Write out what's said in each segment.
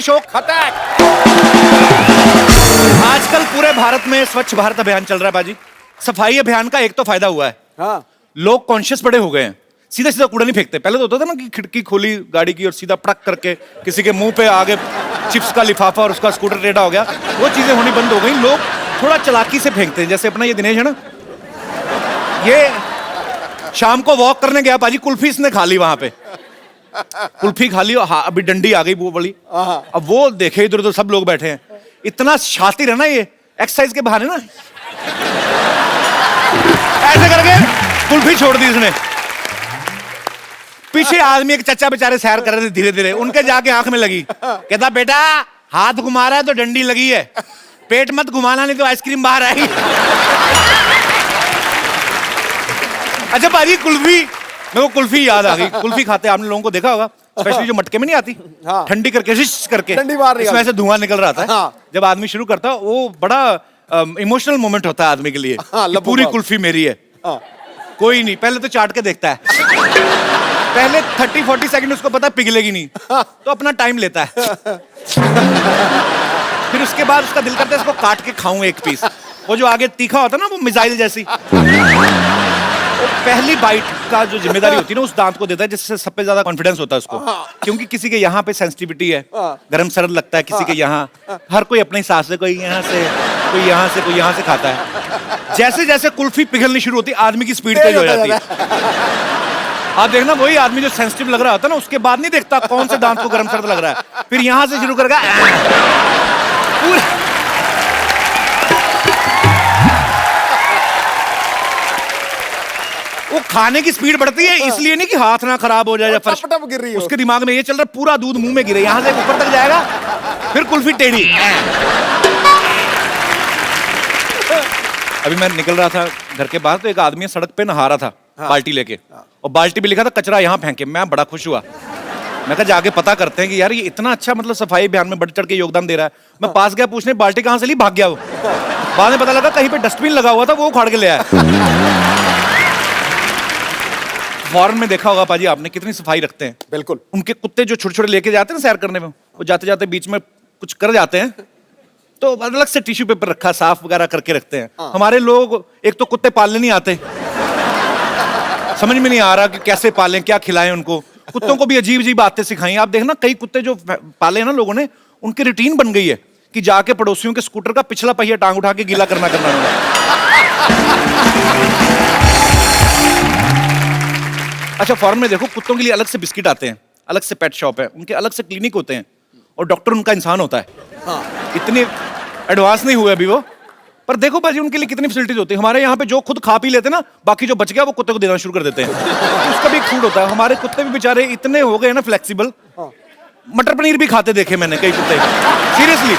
अशोक। आजकल पूरे भारत में स्वच्छ भारत अभियान चल रहा है बाजी। सफाई अभियान का एक तो फायदा हुआ है, हाँ। लोग कॉन्शियस बड़े हो गए हैं, सीधा सीधा कूड़ा नहीं फेंकते। पहले तो होता था ना कि खिड़की खोली गाड़ी की और सीधा पटक करके किसी के मुंह पे आगे चिप्स का लिफाफा और उसका स्कूटर टेढ़ा हो गया, वो चीजें होनी बंद हो गई। लोग थोड़ा चालाकी से फेंकते हैं। जैसे अपना ये दिनेश है ना, ये शाम को वॉक करने गया पाजी, कुल्फी इसने खा ली वहां पे, कुल्फी खा ली और हाँ, अभी डंडी आ गई वो बड़ी। अब वो देखे इधर उधर सब लोग बैठे हैं, इतना शातिर है ना ये, एक्सरसाइज के बहाने ना ऐसे करके कुल्फी छोड़ दी इसने। पीछे आदमी एक चचा बेचारे सैर कर रहे थे धीरे धीरे, उनके जाके आंख में लगी। कहता बेटा हाथ घुमा रहा है तो डंडी लगी है, पेट मत घुमाना नहीं तो आइसक्रीम बाहर आएगी। अच्छा बाजी कुल्फी, मेरे को कुल्फी याद आ गई। कुल्फी खाते आपने लोगों को देखा होगा, स्पेशली जो मटके में नहीं आती, हाँ। ठंडी करके रिश करके डंडी बाहर इसमें से धुआं निकल रहा था। हाँ। जब आदमी शुरू करता है वो बड़ा इमोशनल मोमेंट होता है आदमी के लिए। हाँ, कि पूरी कुल्फी मेरी है। हाँ। कोई नहीं, पहले तो चाट के देखता है, पहले 30-40 सेकंड उसको पता पिघलेगी नहीं, तो अपना टाइम लेता है। फिर उसके बाद उसका दिल करता है इसको काट के खाऊं एक पीस। वो जो आगे तीखा होता है ना, वो मिसाइल जैसी, वो पहली बाइट का जो जिम्मेदारी होती है ना उस दांत को देता है, जिससे सबसे ज्यादा कॉन्फिडेंस होता है उसको। क्योंकि किसी के यहाँ पे सेंसिटिविटी है, गरम सरद लगता है, किसी के यहाँ, हर कोई अपने हिसाब से, कोई यहाँ से, कोई यहाँ से, कोई यहाँ से खाता है। जैसे जैसे कुल्फी पिघलनी शुरू होती है आदमी की स्पीड तेज हो जाती है। आप देखना वही आदमी जो सेंसिटिव लग रहा होता है ना, उसके बाद नहीं देखता कौन से दांत को गरम सर्द लग रहा है, फिर यहां से शुरू करेगा। वो खाने की स्पीड बढ़ती है, इसलिए नहीं कि हाथ ना खराब हो जाए या फर्श टप गिर रही है, उसके दिमाग में ये चल रहा है पूरा दूध मुंह में गिरे, यहां से ऊपर तक जाएगा, फिर कुल्फी टेढ़ी। अभी मैं निकल रहा था घर के बाहर तो एक आदमी सड़क पे नहा रहा था, बाल्टी लेके, और बाल्टी पे लिखा था कचरा यहाँ फेंके। मैं बड़ा खुश हुआ, मैं कहा जाके पता करते हैं कि यार ये इतना अच्छा मतलब सफाई अभियान में बढ़ चढ़ के योगदान दे रहा है। मैं पास गया पूछने बाल्टी कहाँ से ली, भाग गया वो। बाद में पता लगा कहीं पे डस्टबिन लगा हुआ था, वो उखाड़ के ले आया। फॉरेन में देखा होगा पाजी आपने कितनी सफाई रखते हैं। बिल्कुल। उनके कुत्ते जो छोटे छोटे लेके जाते हैं ना सैर करने में, वो जाते जाते बीच में कुछ कर जाते हैं तो अलग से टिश्यू पेपर रखा साफ वगैरह करके रखते हैं। हमारे लोग एक तो कुत्ते पालने नहीं आते, समझ में नहीं आ रहा कि कैसे पालें, क्या खिलाएं उनको। कुत्तों को भी अजीब अजीब बातें सिखाई। आप देखना कई कुत्ते जो पाले हैं ना लोगों ने, उनकी रूटीन बन गई है कि जाके पड़ोसियों के स्कूटर का पिछला पहिया टांग उठा के गीला करना अच्छा फॉरेन में देखो कुत्तों के लिए अलग से बिस्किट आते हैं, अलग से पेट शॉप है, उनके अलग से क्लिनिक होते हैं और डॉक्टर उनका इंसान होता है। इतने एडवांस नहीं हुए अभी वो, पर देखो भाजी उनके लिए कितनी फैसिलिटीज होती है। हमारे यहाँ पे जो खुद खा पी लेते हैं ना, बाकी जो बच गया वो कुत्ते को देना शुरू कर देते हैं। उसका भी एक फूड होता है। हमारे कुत्ते भी बेचारे इतने हो गए ना फ्लेक्सिबल, मटर पनीर भी खाते देखे मैंने कई कुत्ते, सीरियसली।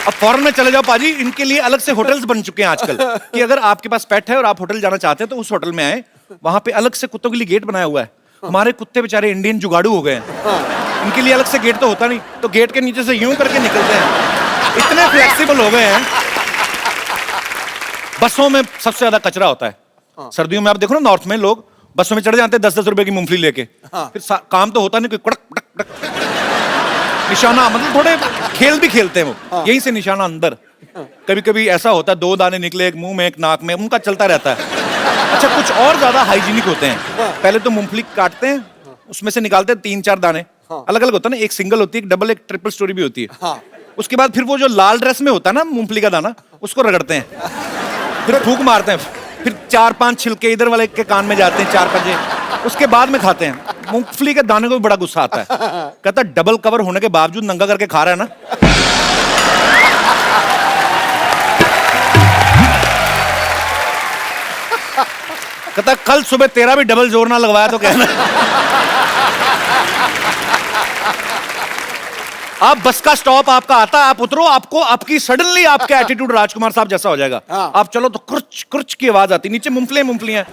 अब फॉरेन में चले जाओ पाजी, इनके लिए अलग से होटल्स बन चुके हैं आजकल कि अगर आपके पास पेट है और आप होटल जाना चाहते हैं तो उस होटल में आए, वहां पे अलग से कुत्तों के लिए गेट बनाया हुआ है। हमारे कुत्ते बेचारे इंडियन जुगाड़ू हो गए हैं, इनके लिए अलग से गेट तो होता नहीं, तो गेट के नीचे से यूं करके निकलते हैं, इतने फ्लेक्सिबल हो गए हैं। बसों में सबसे ज्यादा कचरा होता है सर्दियों में। आप देखो ना नॉर्थ में लोग बसों में चढ़ जाते हैं 10-10 रुपए की मूंगफली लेके, फिर काम तो होता नहीं, कोई कड़क कड़क कड़क निशाना, मतलब थोड़े खेल भी खेलते हैं वो, यहीं से निशाना अंदर। कभी कभी ऐसा होता है 2 दाने निकले, एक मुंह में एक नाक में, उनका चलता रहता है। अच्छा कुछ और ज्यादा हाइजीनिक होते हैं। पहले तो मूंगफली काटते हैं, उसमें से निकालते हैं 3-4 दाने, अलग अलग होता है ना, एक सिंगल होती है, एक डबल, एक ट्रिपल स्टोरी भी होती है। उसके बाद फिर वो जो लाल ड्रेस में होता है ना मूंगफली का दाना, उसको रगड़ते हैं, फिर फूंक मारते हैं, फिर 4-5 छिलके इधर वाले के कान में जाते हैं, 4 पंजे, उसके बाद में खाते हैं। मूंगफली के दाने को भी बड़ा गुस्सा आता है, कहता है डबल कवर होने के बावजूद नंगा करके खा रहा है ना। कहता कल सुबह तेरा भी डबल जोर ना लगवाया तो कहना। आप बस का स्टॉप आपका आता है, आप उतरो, आपको आपकी सडनली आपका एटीट्यूड राजकुमार साहब जैसा हो जाएगा। आप चलो तो कुर्च कुर्च की आवाज आती, नीचे मूंगफलियां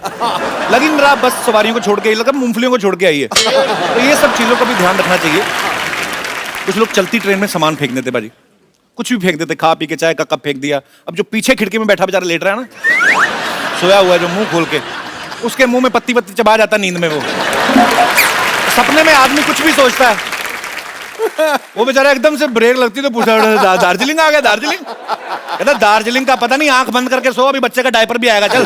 लगिन रहा, बस सवारियों को छोड़ के आई, लगा मूंगफलियों को छोड़ के आई है। तो ये सब चीजों का भी ध्यान रखना चाहिए। कुछ लोग चलती ट्रेन में सामान फेंक देते बाजी, कुछ भी फेंक देते, खा पी के चाय का कप फेंक दिया। अब जो पीछे खिड़की में बैठा बेचारा लेट रहा है ना, सोया हुआ है जो मुंह खोल के, उसके मुंह में पत्ती पत्ती चबा जाता नींद में वो। सपने में आदमी कुछ भी सोचता है, वो बेचारा एकदम से ब्रेक लगती तो पूछा दार्जिलिंग आ गया? दार्जिलिंग कहता दार्जिलिंग का पता नहीं, आंख बंद करके सो, अभी बच्चे का डायपर भी आएगा। चल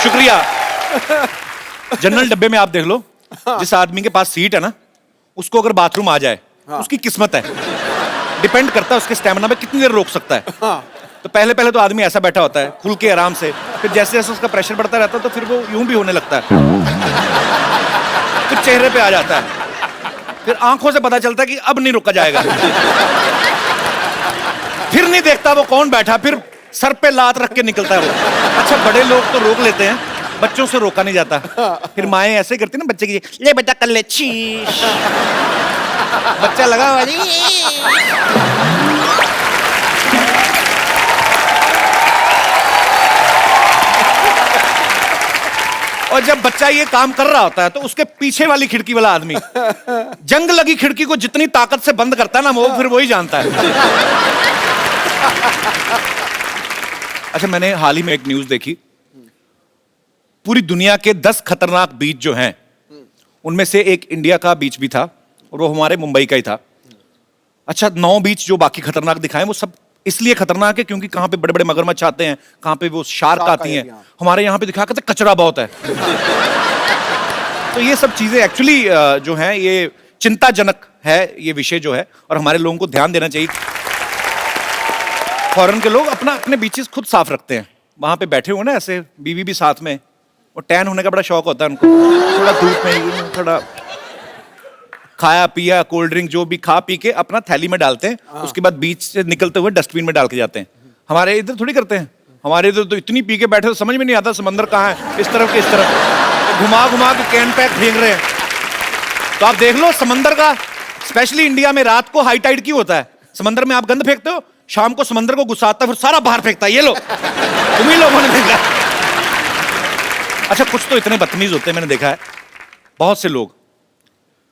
शुक्रिया। जनरल डब्बे में आप देख लो, जिस आदमी के पास सीट है ना, उसको अगर बाथरूम आ जाए, उसकी किस्मत है। डिपेंड करता है उसके स्टेमिना पे कितनी देर रोक सकता है। तो पहले पहले तो आदमी ऐसा बैठा होता है खुल के आराम से, फिर जैसे जैसे उसका प्रेशर बढ़ता रहता है तो फिर वो यूं भी होने लगता है, फिर चेहरे पे आ जाता है, फिर आंखों से पता चलता है कि अब नहीं रुका जाएगा, फिर नहीं देखता वो कौन बैठा, फिर सर पे लात रख के निकलता है वो। अच्छा बड़े लोग तो रोक लेते हैं, बच्चों से रोका नहीं जाता। फिर माएं ऐसे करती ना बच्चे की, ले बेटा कर ले, शीश। बच्चा लगा हुआ जी। और जब बच्चा ये काम कर रहा होता है तो उसके पीछे वाली खिड़की वाला आदमी जंग लगी खिड़की को जितनी ताकत से बंद करता है ना, वो फिर वही जानता है। अच्छा मैंने हाल ही में एक न्यूज देखी, पूरी दुनिया के 10 खतरनाक बीच जो हैं उनमें से एक इंडिया का बीच भी था और वो हमारे मुंबई का ही था। अच्छा 9 बीच जो बाकी खतरनाक दिखाए वो सब इसलिए खतरनाक है क्योंकि कहां पे बड़े बड़े मगरमच्छ आते हैं, कहां पे वो शार्क आती हैं। हमारे यहां पे दिखा कहते कचरा बहुत है। तो ये सब चीजें एक्चुअली जो हैं ये चिंताजनक है ये विषय जो है, और हमारे लोगों को ध्यान देना चाहिए। फॉरेन के लोग अपने बीचेस खुद साफ रखते हैं, वहां पे बैठे हुए ना ऐसे, बीवी भी साथ में, और टैन होने का बड़ा शौक होता है उनको, थोड़ा धूप में थोड़ा खाया पिया कोल्ड ड्रिंक जो भी खा पी के अपना थैली में डालते हैं, उसके बाद बीच से निकलते हुए डस्टबिन में डाल के जाते हैं। हमारे इधर थोड़ी करते हैं, हमारे इधर तो इतनी पी के बैठे तो समझ में नहीं आता समंदर कहाँ है, इस तरफ के इस तरफ घुमा घुमा के कैन पैक फेंक रहे हैं। तो आप देख लो समंदर का, स्पेशली इंडिया में रात को हाई टाइड क्यों होता है? समंदर में आप गंद फेंकते हो, शाम को समंदर को गुस्सा आता है, फिर सारा बाहर फेंकता है। ये लो तुम ही लोगों ने देखा। अच्छा कुछ तो इतने बदतमीज होते हैं, मैंने देखा है बहुत से लोग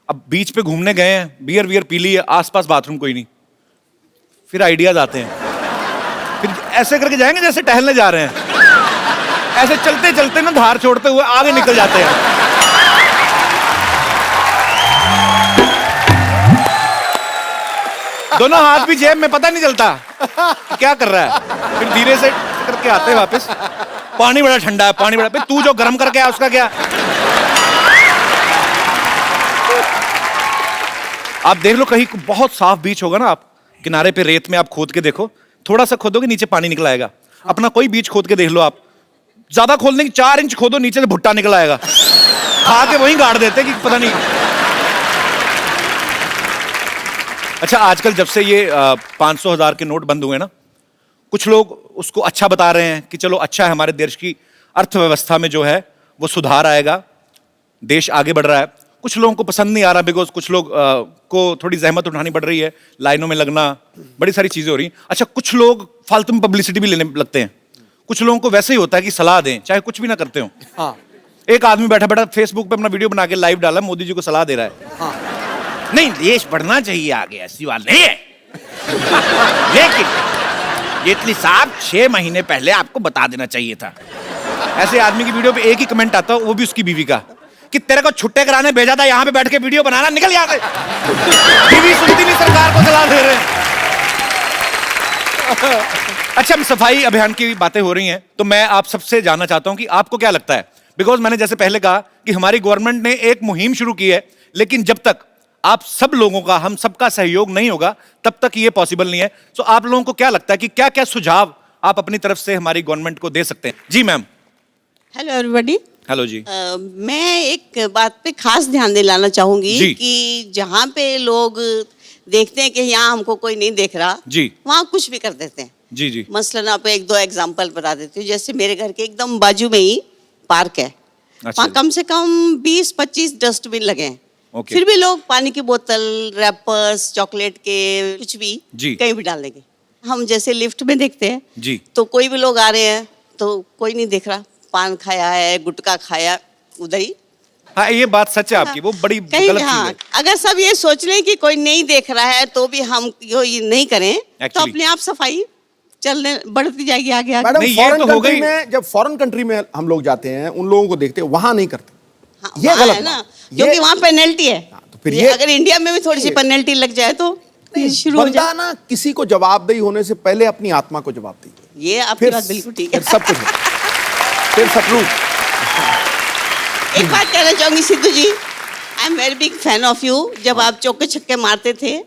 अब बीच पे घूमने गए हैं, बियर वियर पी ली है, आसपास बाथरूम कोई नहीं, फिर आइडियाज आते हैं, फिर ऐसे करके जाएंगे जैसे टहलने जा रहे हैं, ऐसे चलते चलते ना धार छोड़ते हुए आगे निकल जाते हैं। दोनों हाथ भी जेब में, पता नहीं चलता कि क्या कर रहा है। फिर धीरे से करके आते हैं वापस, पानी बड़ा ठंडा है, पानी बड़ा, तू जो गर्म करके आया उसका क्या? आप देख लो कहीं बहुत साफ बीच होगा ना, आप किनारे पे रेत में आप खोद के देखो, थोड़ा सा खोदोगे नीचे पानी निकल आएगा। अपना कोई बीच खोद के देख लो आप, ज्यादा खोदने की 4 इंच खोदो नीचे से भुट्टा निकल आएगा, खा के वहीं गाड़ देते कि पता नहीं। अच्छा आजकल जब से ये 500,000 के नोट बंद हुए ना, कुछ लोग उसको अच्छा बता रहे हैं कि चलो अच्छा है, हमारे देश की अर्थव्यवस्था में जो है वो सुधार आएगा, देश आगे बढ़ रहा है। कुछ लोगों को पसंद नहीं आ रहा, बिकॉज कुछ लोग को थोड़ी जहमत उठानी पड़ रही है, लाइनों में लगना, बड़ी सारी चीजें हो रही हैं। अच्छा कुछ लोग फालतू में पब्लिसिटी भी लेने लगते हैं, कुछ लोगों को वैसे ही होता है कि सलाह दें चाहे कुछ भी ना करते हो। हाँ। एक आदमी बैठा बैठा फेसबुक पे अपना वीडियो बना के लाइव डाला, मोदी जी को सलाह दे रहा है। हाँ। नहीं देश बढ़ना चाहिए आगे, ऐसी बात नहीं है, लेकिन जेटली साहब 6 महीने पहले आपको बता देना चाहिए था। ऐसे आदमी की वीडियो पे एक ही कमेंट आता है, वो भी उसकी बीवी का, कि तेरे को छुट्टे कराने भेजा था, यहाँ पे बैठ के वीडियो बनाना, निकल यहाँ से। बीवी सुनती नहीं, सरकार को सलाह दे रहे हैं। अच्छा हम सफाई अभियान की बातें हो रही हैं, तो मैं आप सबसे जानना चाहता हूं कि आपको क्या लगता है, बिकॉज मैंने जैसे पहले कहा कि हमारी गवर्नमेंट ने एक मुहिम शुरू की है, लेकिन जब तक आप सब लोगों का, हम सबका सहयोग नहीं होगा तब तक ये पॉसिबल नहीं है। तो आप लोगों को क्या लगता है कि क्या क्या सुझाव आप अपनी तरफ से हमारी गवर्नमेंट को दे सकते हैं? जी मैम। Hello everybody. हेलो जी। मैं एक बात पे खास ध्यान दिलाना चाहूंगी कि जहाँ पे लोग देखते हैं कि यहाँ हमको कोई नहीं देख रहा जी, वहाँ कुछ भी कर देते हैं। जी जी। मसलन आप 1-2 एग्जांपल बता देती हूँ। जैसे मेरे घर के एकदम बाजू में ही पार्क है, वहाँ कम से कम 20-25 डस्टबिन लगे हैं। फिर भी लोग पानी की बोतल, रैपर्स, चॉकलेट के कुछ भी कहीं भी डाल देंगे। हम जैसे लिफ्ट में देखते हैं जी, तो कोई भी लोग आ रहे हैं तो कोई नहीं देख रहा, पान खाया है, गुटखा खाया, उधर ही। हाँ ये बात सच है आपकी, वो बड़ी गलत चीज है। अगर सब ये सोच लें कि कोई नहीं देख रहा है तो भी हम ये नहीं करें तो अपने आप सफाई चलने बढ़ती जाएगी आगे आगे। मैडम फॉरेन कंट्री में, जब फॉरेन कंट्री में हम लोग जाते हैं, उन लोगों को देखते हैं, वहां नहीं करते। ये वहाँ गलत है ना, बात। क्योंकि वहाँ पेनल्टी है। तो फिर ये अगर इंडिया में भी थोड़ी सी पेनल्टी लग जाए तो शुरू हो बंदा जाए। ना किसी को जवाबदेही होने से पहले अपनी आत्मा को जवाब दीजिए, ये आपकी बात बिल्कुल ठीक है। फिर सब कुछ है। फिर सब ट्रू। एक बात कहना चाहूंगी Sidhu ji, I am very big fan of you. जब आप चौके छक्के मारते थे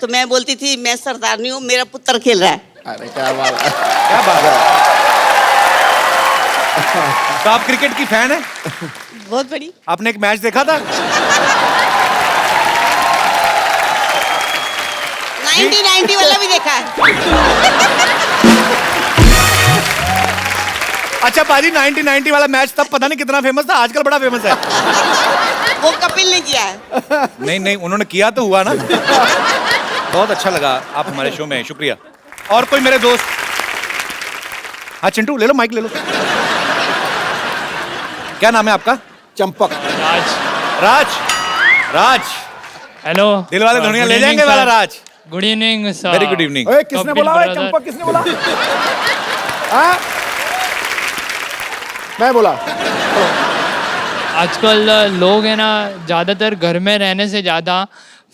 तो मैं बोलती थी मैं सरदारनी हूँ, मेरा पुत्र खेल रहा है। अरे क्या बात है, क्या बात है। तो आप क्रिकेट की फैन है? बहुत बड़ी। आपने एक मैच देखा था? 1990 वाला भी देखा है। अच्छा पाजी, 1990 वाला मैच तब पता नहीं कितना फेमस था, आजकल बड़ा फेमस है। वो कपिल ने किया है। नहीं नहीं, उन्होंने किया तो हुआ ना। बहुत अच्छा लगा आप हमारे शो में, शुक्रिया। और कोई मेरे दोस्त? हाँ चिंटू, ले लो माइक ले लो। क्या नाम है आपका? चंपक। राज। राज हेलो, दिल वाले दुनिया ले जाएंगे वाला Raj. Good evening sir. Very good evening. ओए किसने बोला? ओए चंपक किसने बोला? हाँ मैं बोला। आजकल लोग है ना ज़्यादातर घर में रहने से ज़्यादा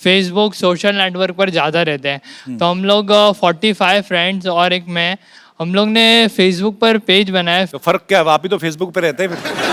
फेसबुक सोशल नेटवर्क पर ज़्यादा रहते हैं। तो हम लोग 45 फ्रेंड्स और एक मैं, हम लोग ने फेसबुक पर पेज बनाया। तो फर्क क्या है, आप ही तो फेसबुक पे रहते हैं फिर।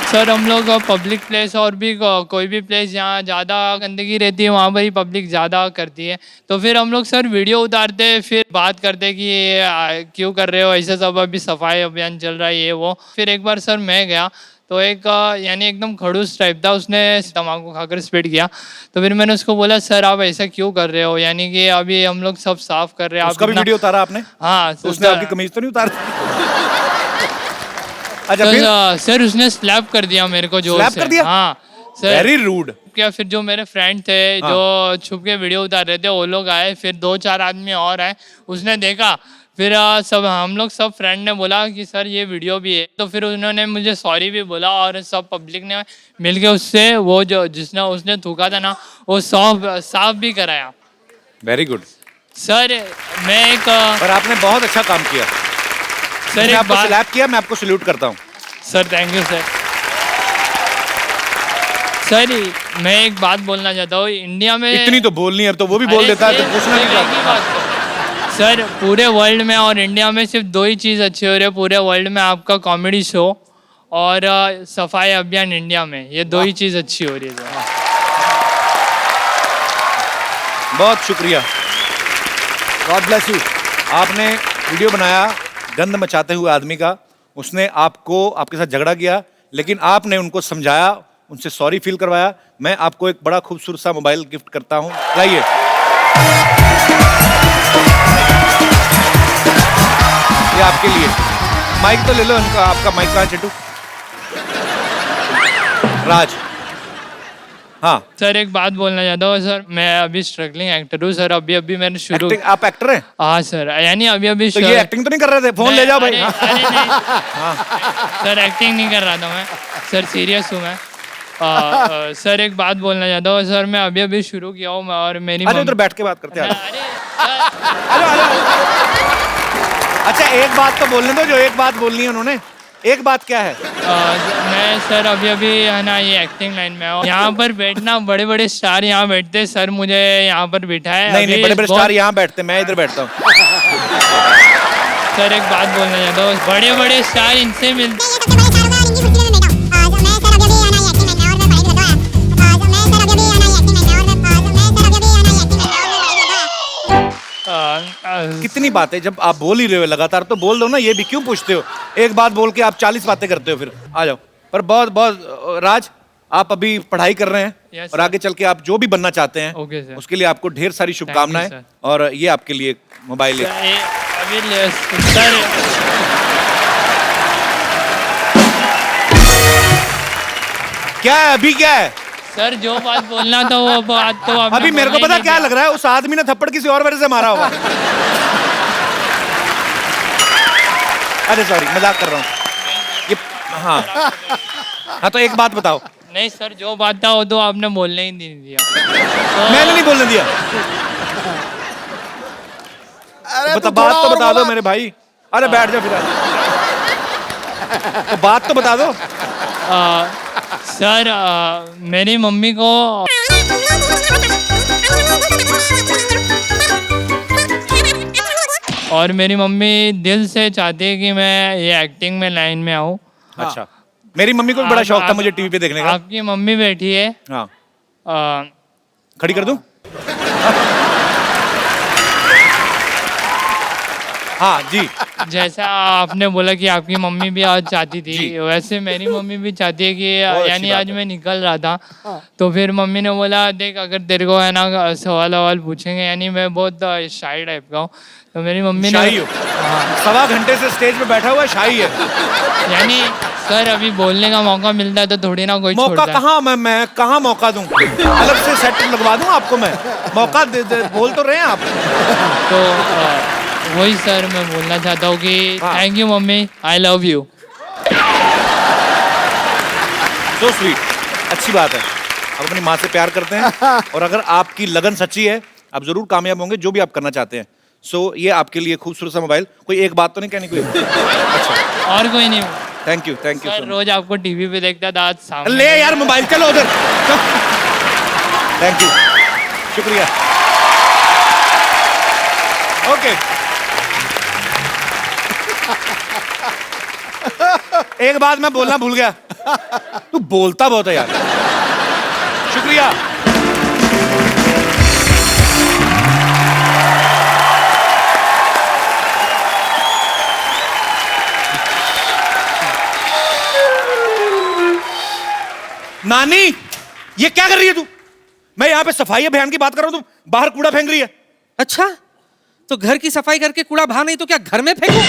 सर हम लोग पब्लिक प्लेस और भी कोई भी प्लेस जहाँ ज़्यादा गंदगी रहती है वहाँ पर ही पब्लिक ज़्यादा करती है। तो फिर हम लोग सर वीडियो उतारते हैं, फिर बात करते हैं कि ये क्यों कर रहे हो ऐसे सब, अभी सफाई अभियान चल रहा है ये वो। फिर एक बार सर मैं गया तो एक यानी एकदम खड़ूस टाइप था, उसने तम्बाकू खाकर स्पिट किया। तो फिर मैंने उसको बोला सर आप ऐसा क्यों कर रहे हो, यानी कि अभी हम लोग सब साफ कर रहे हैं। उसका भी वीडियो उतारा आपने? हाँ। तो उसने आपकी कमीज तो नहीं उतारी? अच्छा फिर? सर उसने स्लैप कर दिया मेरे को, जोर से। स्लैप कर दिया? हाँ सर। Very rude. क्या फिर जो मेरे फ्रेंड थे जो छुप के वीडियो उतार रहे थे वो लोग आए, फिर 2-4 आदमी और आए, उसने देखा। फिर सब हम लोग सब फ्रेंड ने बोला कि सर ये वीडियो भी है। तो फिर उन्होंने मुझे सॉरी भी बोला और सब पब्लिक ने मिलके उससे वो जो जिसने उसने थूका था ना वो साफ भी कराया। वेरी गुड सर मैं एक पर आपने बहुत अच्छा काम किया सर। एक बात स्लैप किया, मैं आपको सैल्यूट करता हूँ sir. Thank you sir. Sir मैं एक बात बोलना चाहता हूँ, इंडिया में इतनी तो बोलनी है, अब तो वो भी बोल देता है तो पूछना नहीं बात। सर पूरे वर्ल्ड में और इंडिया में सिर्फ 2 ही चीज़ अच्छी हो रही है पूरे वर्ल्ड में, आपका कॉमेडी शो और सफाई अभियान इंडिया में, ये 2 ही चीज़ अच्छी हो रही है सर। बहुत शुक्रिया, गॉड ब्लेस यू। आपने वीडियो बनाया गंद मचाते हुए आदमी का, उसने आपको आपके साथ झगड़ा किया लेकिन आपने उनको समझाया, उनसे सॉरी फील करवाया। मैं आपको एक बड़ा खूबसूरत सा मोबाइल गिफ्ट करता हूँ, लाइए। ये आपके लिए। माइक तो ले लो इनका, आपका माइक कहाँ चिट्टू? राज। हाँ सर एक बात बोलना चाहता हूँ सर, मैं अभी स्ट्रगलिंग एक्टर हूँ सर। अभी मैंने शुरू। आप एक्टर हैं? हाँ सर, यानी अभी तो ये एक्टिंग तो नहीं कर रहे थे? फोन ले जाओ भाई। अरे नहीं सर, एक्टिंग नहीं कर रहा था मैं सर, सीरियस हूँ मैं। सर एक बात बोलना चाहता हूँ सर, मैं अभी शुरू किया हूँ और मेरी अरे उधर बैठ के बात करते हैं। अच्छा एक बात तो बोलने दो, जो एक बात बोलनी है उन्होंने। एक बात क्या है? मैं सर अभी है ना ये एक्टिंग लाइन में हूँ। यहाँ पर बैठना, बड़े बड़े स्टार यहाँ बैठते हैं सर, मुझे यहाँ पर बिठाए। नहीं बड़े बड़े स्टार यहाँ बैठते, मैं इधर बैठता हूँ। सर एक बात बोलना चाहता हूँ, बड़े बड़े स्टार इनसे मिलते। कितनी बातें, जब आप बोल ही रहे हो लगातार तो बोल दो ना, ये भी क्यों पूछते हो? एक बात बोल के आप 40 बातें करते हो, फिर आ जाओ। पर बहुत राज, आप अभी पढ़ाई कर रहे हैं और आगे चल के आप जो भी बनना चाहते हैं उसके लिए आपको ढेर सारी शुभकामनाएं। और ये आपके लिए मोबाइल है। क्या है अभी, क्या है सर? जो बात बोलना था वो बात तो अभी मेरे को पता क्या लग रहा है, उस आदमी ने थप्पड़ किसी और वजह से मारा होगा। अरे सॉरी, मजाक कर रहा हूँ ये। हाँ तो एक बात बताओ। नहीं सर, जो बात था वो तो आपने बोलने ही नहीं दिया। तो मैंने नहीं बोलने दिया। अरे बात तो बता दो मेरे भाई। अरे बैठ जाओ फिर, तो बात तो बता दो। सर मेरी मम्मी को और मेरी मम्मी दिल से चाहती है कि मैं ये एक्टिंग में लाइन में आऊँ। अच्छा, मेरी मम्मी को भी बड़ा शौक था मुझे टीवी पे देखने का। आपकी मम्मी बैठी है। हाँ, खड़ी कर दूं? हाँ जी। जैसा आपने बोला कि आपकी मम्मी भी आज चाहती थी, वैसे मेरी मम्मी भी चाहती है कि यानी आज मैं निकल रहा था तो फिर मम्मी ने बोला देख अगर तेरे को है ना सवाल पूछेंगे, यानी मैं बहुत शाई टाइप का हूँ, तो मेरी मम्मी ने सवा घंटे से स्टेज पे बैठा हुआ है, शाई है। यानी सर अभी बोलने का मौका मिलता है तो थोड़ी ना कोई मौका कहाँ, मैं कहाँ मौका दूं? अलग से सेट लगवा दूं आपको मैं? मौका बोल तो रहे हैं आप। तो वही सर मैं बोलना चाहता हूँ कि thank you mummy, I love you. So sweet, अच्छी बात है। आप अपनी माँ से प्यार करते हैं और अगर आपकी लगन सच्ची है आप जरूर कामयाब होंगे जो भी आप करना चाहते हैं। सो ये आपके लिए खूबसूरत सा मोबाइल। कोई एक बात तो नहीं कहनी कोई? अच्छा, और कोई नहीं। थैंक यू सर रोज आपको टीवी पे देखता था, आज सामने ले यार मोबाइल, चलो उधर। थैंक यू, शुक्रिया। ओके, एक बात मैं बोलना भूल गया, तू बोलता बहुत है यार। शुक्रिया। नानी, ये क्या कर रही है तू? मैं यहाँ पे सफाई अभियान की बात कर रहा हूँ, तू बाहर कूड़ा फेंक रही है। अच्छा, तो घर की सफाई करके कूड़ा बाहर नहीं तो क्या घर में फेंकूं?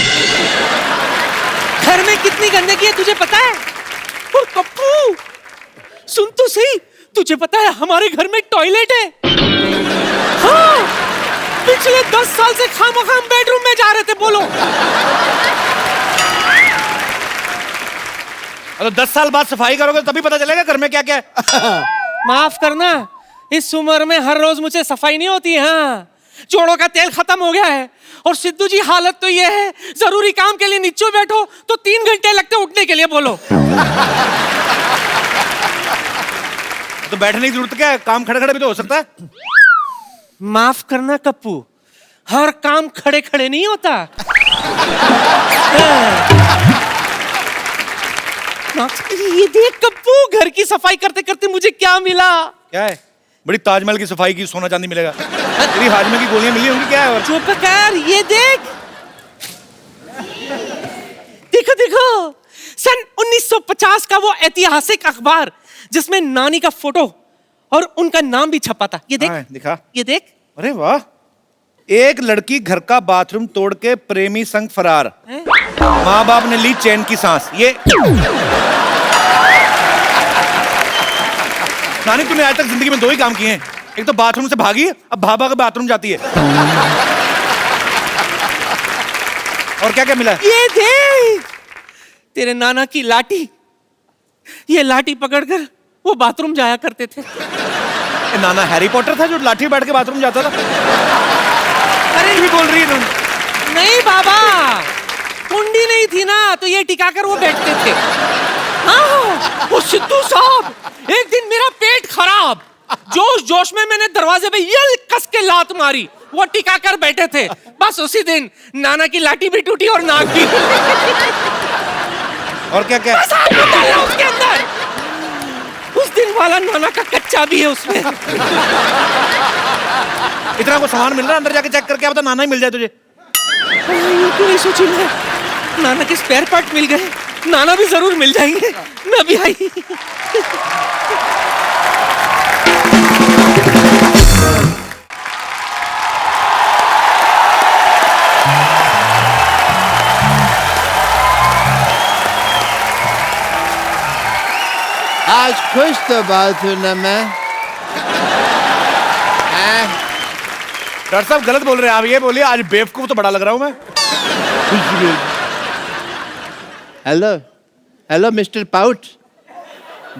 घर में कितनी गंदगी है तुझे पता है? और कप्पू, सुन तो सही, तुझे पता है हमारे घर में टॉयलेट है। हाँ, पिछले 10 साल से खामखाम बेडरूम में जा रहे थे। बोलो, अगर 10 साल बाद सफाई करोगे तभी पता चलेगा घर में क्या क्या है। माफ करना, इस उम्र में हर रोज मुझे सफाई नहीं होती। हाँ, जोड़ों का तेल खत्म हो गया है और सिद्धू जी हालत तो ये है, जरूरी काम के लिए नीचे बैठो तो 3 घंटे लगते उठने के लिए। बोलो, तो बैठने की जरूरत क्या है? काम खड़े खड़े भी तो हो सकता है। माफ करना कप्पू, हर काम खड़े खड़े नहीं होता। ये देख कप्पू, घर की सफाई करते करते मुझे क्या मिला। क्या है? बड़ी ताजमहल की सफाई की सोना चांदी मिलेगा। तेरी हाजमे की गोलियां मिली होंगी, क्या है? और चुप कर, ये देख, देखो देखो, सन 1950 का वो ऐतिहासिक अखबार जिसमें नानी का फोटो और उनका नाम भी छपा था। ये देख, दिखा, ये देख। अरे वाह, एक लड़की घर का बाथरूम तोड़ के प्रेमी संग फरार, माँ बाप ने ली चैन की सांस। ये नानी, तूने आज तक जिंदगी में 2 ही काम किए हैं, एक तो बाथरूम से भागी, अब भाभा के बाथरूम जाती है। और क्या क्या मिला? ये देख, तेरे नाना की लाठी, ये लाठी पकड़कर वो बाथरूम जाया करते थे। नाना हैरी पॉटर था जो लाठी बैठ के बाथरूम जाता था? अरे भी बोल रही है तुम? नहीं बाबा, कुंडी नहीं थी ना तो ये टिकाकर वो बैठते थे। हाँ, वो सिद्धू साहब, एक दिन मेरा पेट खराब, जोश जोश में मैंने दरवाजे पे यल कस के लात मारी, वो टिकाकर बैठे थे। बस उसी दिन नाना की लाठी भी टूटी और नाक भी। और क्या क्या? उसके अंदर उस दिन वाला नाना का कच्चा भी है उसमें। इतना को सामान मिल रहा है, अंदर जाके चेक करके क्या पता नाना ही मिल जाए तुझे। ये क्यों नहीं सोची मैं? नाना के स्पेयर पार्ट मिल गए, नाना भी जरूर मिल जाएंगे। मैं भी आई। आज खुश तो बात हूं ना मैं। डॉक्टर साहब गलत बोल रहे हैं आप, ये बोलिए आज बेवकूफ तो बड़ा लग रहा हूं मैं। हेलो हेलो मिस्टर पाउट,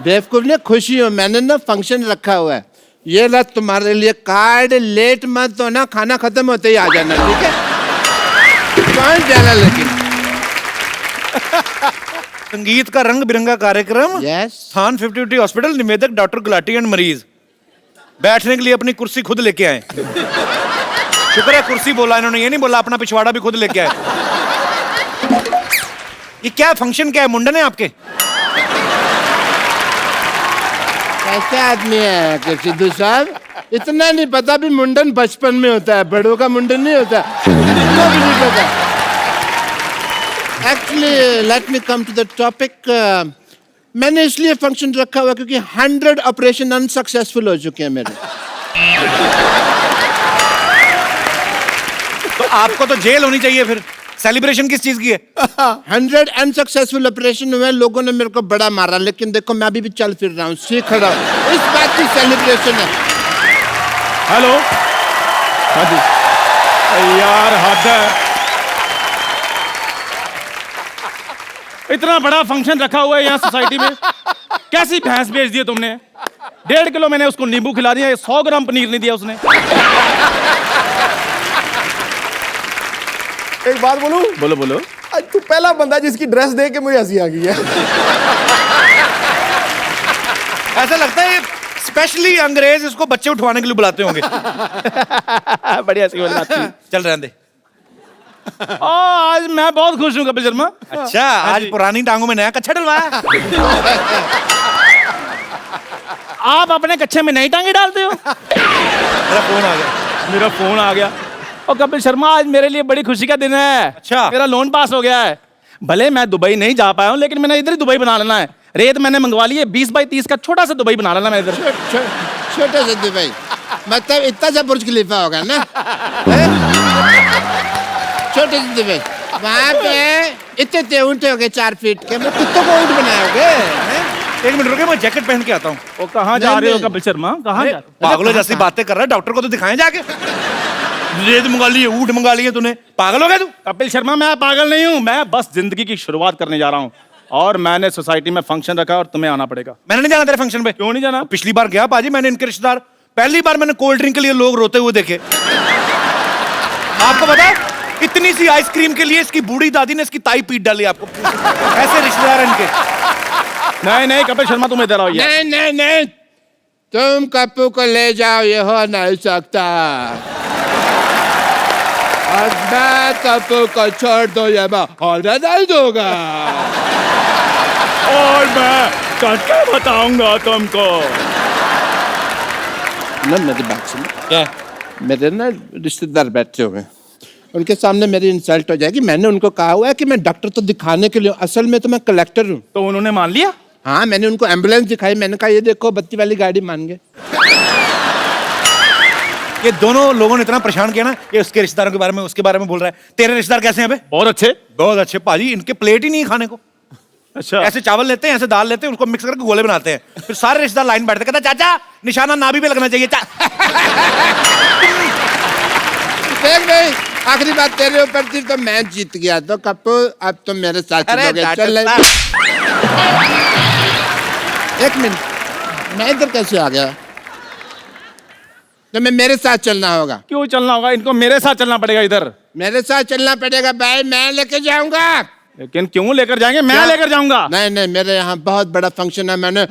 बेवकूफ ने खुशी हो, मैंने ना फंक्शन रखा हुआ है, ये ला तुम्हारे लिए कार्ड, लेट मत हो ना, खाना खत्म होते ही आ जाना, ठीक है? कौन जाना लेकिन संगीत का रंग बिरंगा कार्यक्रम, यस स्थान 50 हॉस्पिटल, निवेदक डॉक्टर गुलाटी एंड मरीज। बैठने के लिए अपनी कुर्सी खुद लेके आए। शुक्र है कुर्सी बोला इन्होंने, ये नहीं बोला अपना पिछवाड़ा भी खुद लेके आए। ये क्या फंक्शन, क्या है, मुंडन है आपके? कैसे आदमी है कि सिद्धू साहब, इतना नहीं पता भी मुंडन बचपन में होता है, बड़ों का मुंडन नहीं होता, इतना भी नहीं पता। Actually let me come to the topic. मैंने इसलिए फंक्शन रखा हुआ क्योंकि 100 ऑपरेशन अनसक्सेसफुल हो चुके हैं मेरे। तो आपको तो जेल होनी चाहिए फिर। सेलिब्रेशन किस चीज की है? 100 अनसक्सेसफुल ऑपरेशन हुए, लोगों ने मेरे को बड़ा मारा, लेकिन देखो मैं अभी भी चल फिर रहा हूँ, सीख रहा हूँ, इस बात की सेलिब्रेशन है। हेलो, हाँ जी यार, हद है। इतना बड़ा फंक्शन रखा हुआ है यहाँ सोसाइटी में, कैसी भैंस बेच दी है तुमने? 1.5 किलो मैंने उसको नींबू खिला दिया, 100 ग्राम पनीर नहीं दिया उसने। एक बात बोलूं? बोलो बोलो। आज तू पहला बंदा जिसकी ड्रेस देख के मुझे हंसी आ गई है। ऐसा लगता है स्पेशली अंग्रेज इसको बच्चे उठवाने के लिए बुलाते होंगे। बढ़िया सी बात थी। चल रहने दे। आज मैं बहुत खुश हूँ कपिल शर्मा। अच्छा, आज पुरानी टांगों में नया कच्छा डलवाया। आप अपने कच्छे में नई टांगे डालते हो? मेरा फोन आ गया। मेरा फोन आ गया। और कपिल शर्मा, आज मेरे लिए बड़ी खुशी का दिन है। अच्छा। मेरा लोन पास हो गया है। भले मैं दुबई नहीं जा पाया हूँ, लेकिन मैंने इधर ही दुबई बना लेना है। रेत मैंने मंगवा ली है, 20 बाई 30 का छोटा सा दुबई बना लेना मैं इधर। छोटा सा दुबई मतलब इतना सा बुर्ज खलीफा होगा ना? छोटे से दुबई, वहाँ पे इतने ऊँट हो गए 4 फीट के, मैं कुत्तों को ऊँट बनाओगे? एक मिनट रुके, मैं जैकेट पहन के आता हूँ। वो कहाँ जा रहे हो कपिल शर्मा? कहाँ जा रहे हो? पागलों जैसी बातें कर रहा है, डॉक्टर को तो दिखाएं जाके। रेत मंगा ली है, ऊँट मंगा लिए तूने, पागल हो गया तू? कपिल शर्मा, मैं पागल नहीं हूँ, मैं बस जिंदगी की शुरुआत करने जा रहा हूँ और मैंने सोसाइटी में फंक्शन रखा और तुम्हें आना पड़ेगा। मैंने नहीं जाना तेरे फंक्शन पे। क्यों नहीं जाना? पिछली बार गया पाजी, मैंने इनके रिश्तेदार, पहली बार मैंने कोल्ड ड्रिंक के लिए लोग रोते हुए देखे। आपको पता है, इतनी सी आइसक्रीम के लिए इसकी बूढ़ी दादी ने इसकी ताई पीट डाली। आपको ऐसे रिश्तेदार इनके। नहीं कपिल शर्मा, तुम इधर आओ। नहीं, तुम कप्पू को ले जाओ, ये हो नहीं सकता। और मैं कप्पू को छोड़ दो, ये मैं ऑर्डर नहीं दूंगा। और मैं करके बताऊंगा तुमको। ना मेरी बात सुनो। क्या? मेरे ना रिश्तेदार बैठे हुए हैं, उनके सामने मेरी इंसल्ट हो जाएगी। मैंने उनको कहा हुआ है कि मैं डॉक्टर तो दिखाने के लिए, असल में तो मैं कलेक्टर हूँ। तो उन्होंने मान लिया? हाँ, मैंने उनको एम्बुलेंस दिखाई, मैंने कहा ये देखो बत्ती वाली गाड़ी, मान गए। ये दोनों लोगों ने इतना परेशान किया ना, ये उसके रिश्तेदारों के बारे में, उसके बारे में बोल रहा है। तेरे रिश्तेदार कैसे हैं बे? बहुत अच्छे। बहुत अच्छे पाजी, इनके प्लेट ही नहीं है खाने को। अच्छा। ऐसे चावल लेते हैं, ऐसे दाल लेते हैं, उसको मिक्स करके गोले बनाते हैं, फिर सारे रिश्तेदार लाइन बैठते, कहता चाचा निशाना नाभि पे लगना चाहिए। देख भाई, आखिरी बात तेरे ऊपर थी तो मैं जीत गया, तो कप्पू अब तुम मेरे साथ चलोगे। चल एक मिनट, मैं इधर कैसे आ गया? तो मैं मेरे साथ चलना होगा। क्यों चलना होगा? इनको मेरे साथ चलना पड़ेगा इधर। मेरे साथ चलना पड़ेगा भाई, मैं लेके जाऊंगा। लेकिन क्यों लेकर जाएंगे? मैं लेकर जाऊंगा। नहीं, मेरे यहाँ बहुत बड़ा फंक्शन है, मैंने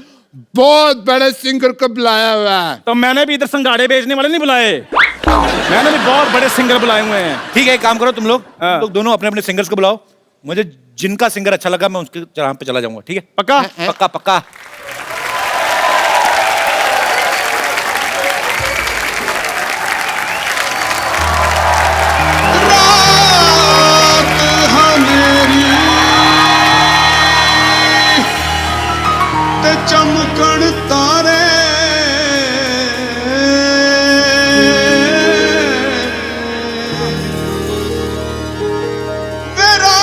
बहुत बड़े सिंगर को बुलाया हुआ है। तो मैंने भी इधर संगाड़े बेचने वाले नहीं बुलाए, मैंने भी बहुत बड़े सिंगर बुलाए हुए हैं। ठीक है, एक काम करो तुम लोग दोनों अपने अपने सिंगर्स को बुलाओ। मुझे जिनका सिंगर अच्छा लगा मैं उसके जहाँ पे चला जाऊंगा। ठीक है? पक्का? पक्का पक्का। चमकण तारे मेरा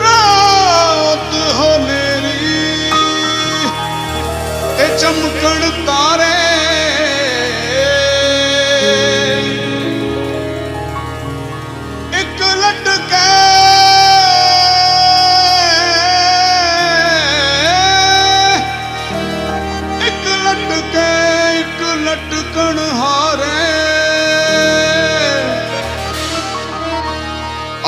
रात हो मेरी ते चमकण तारे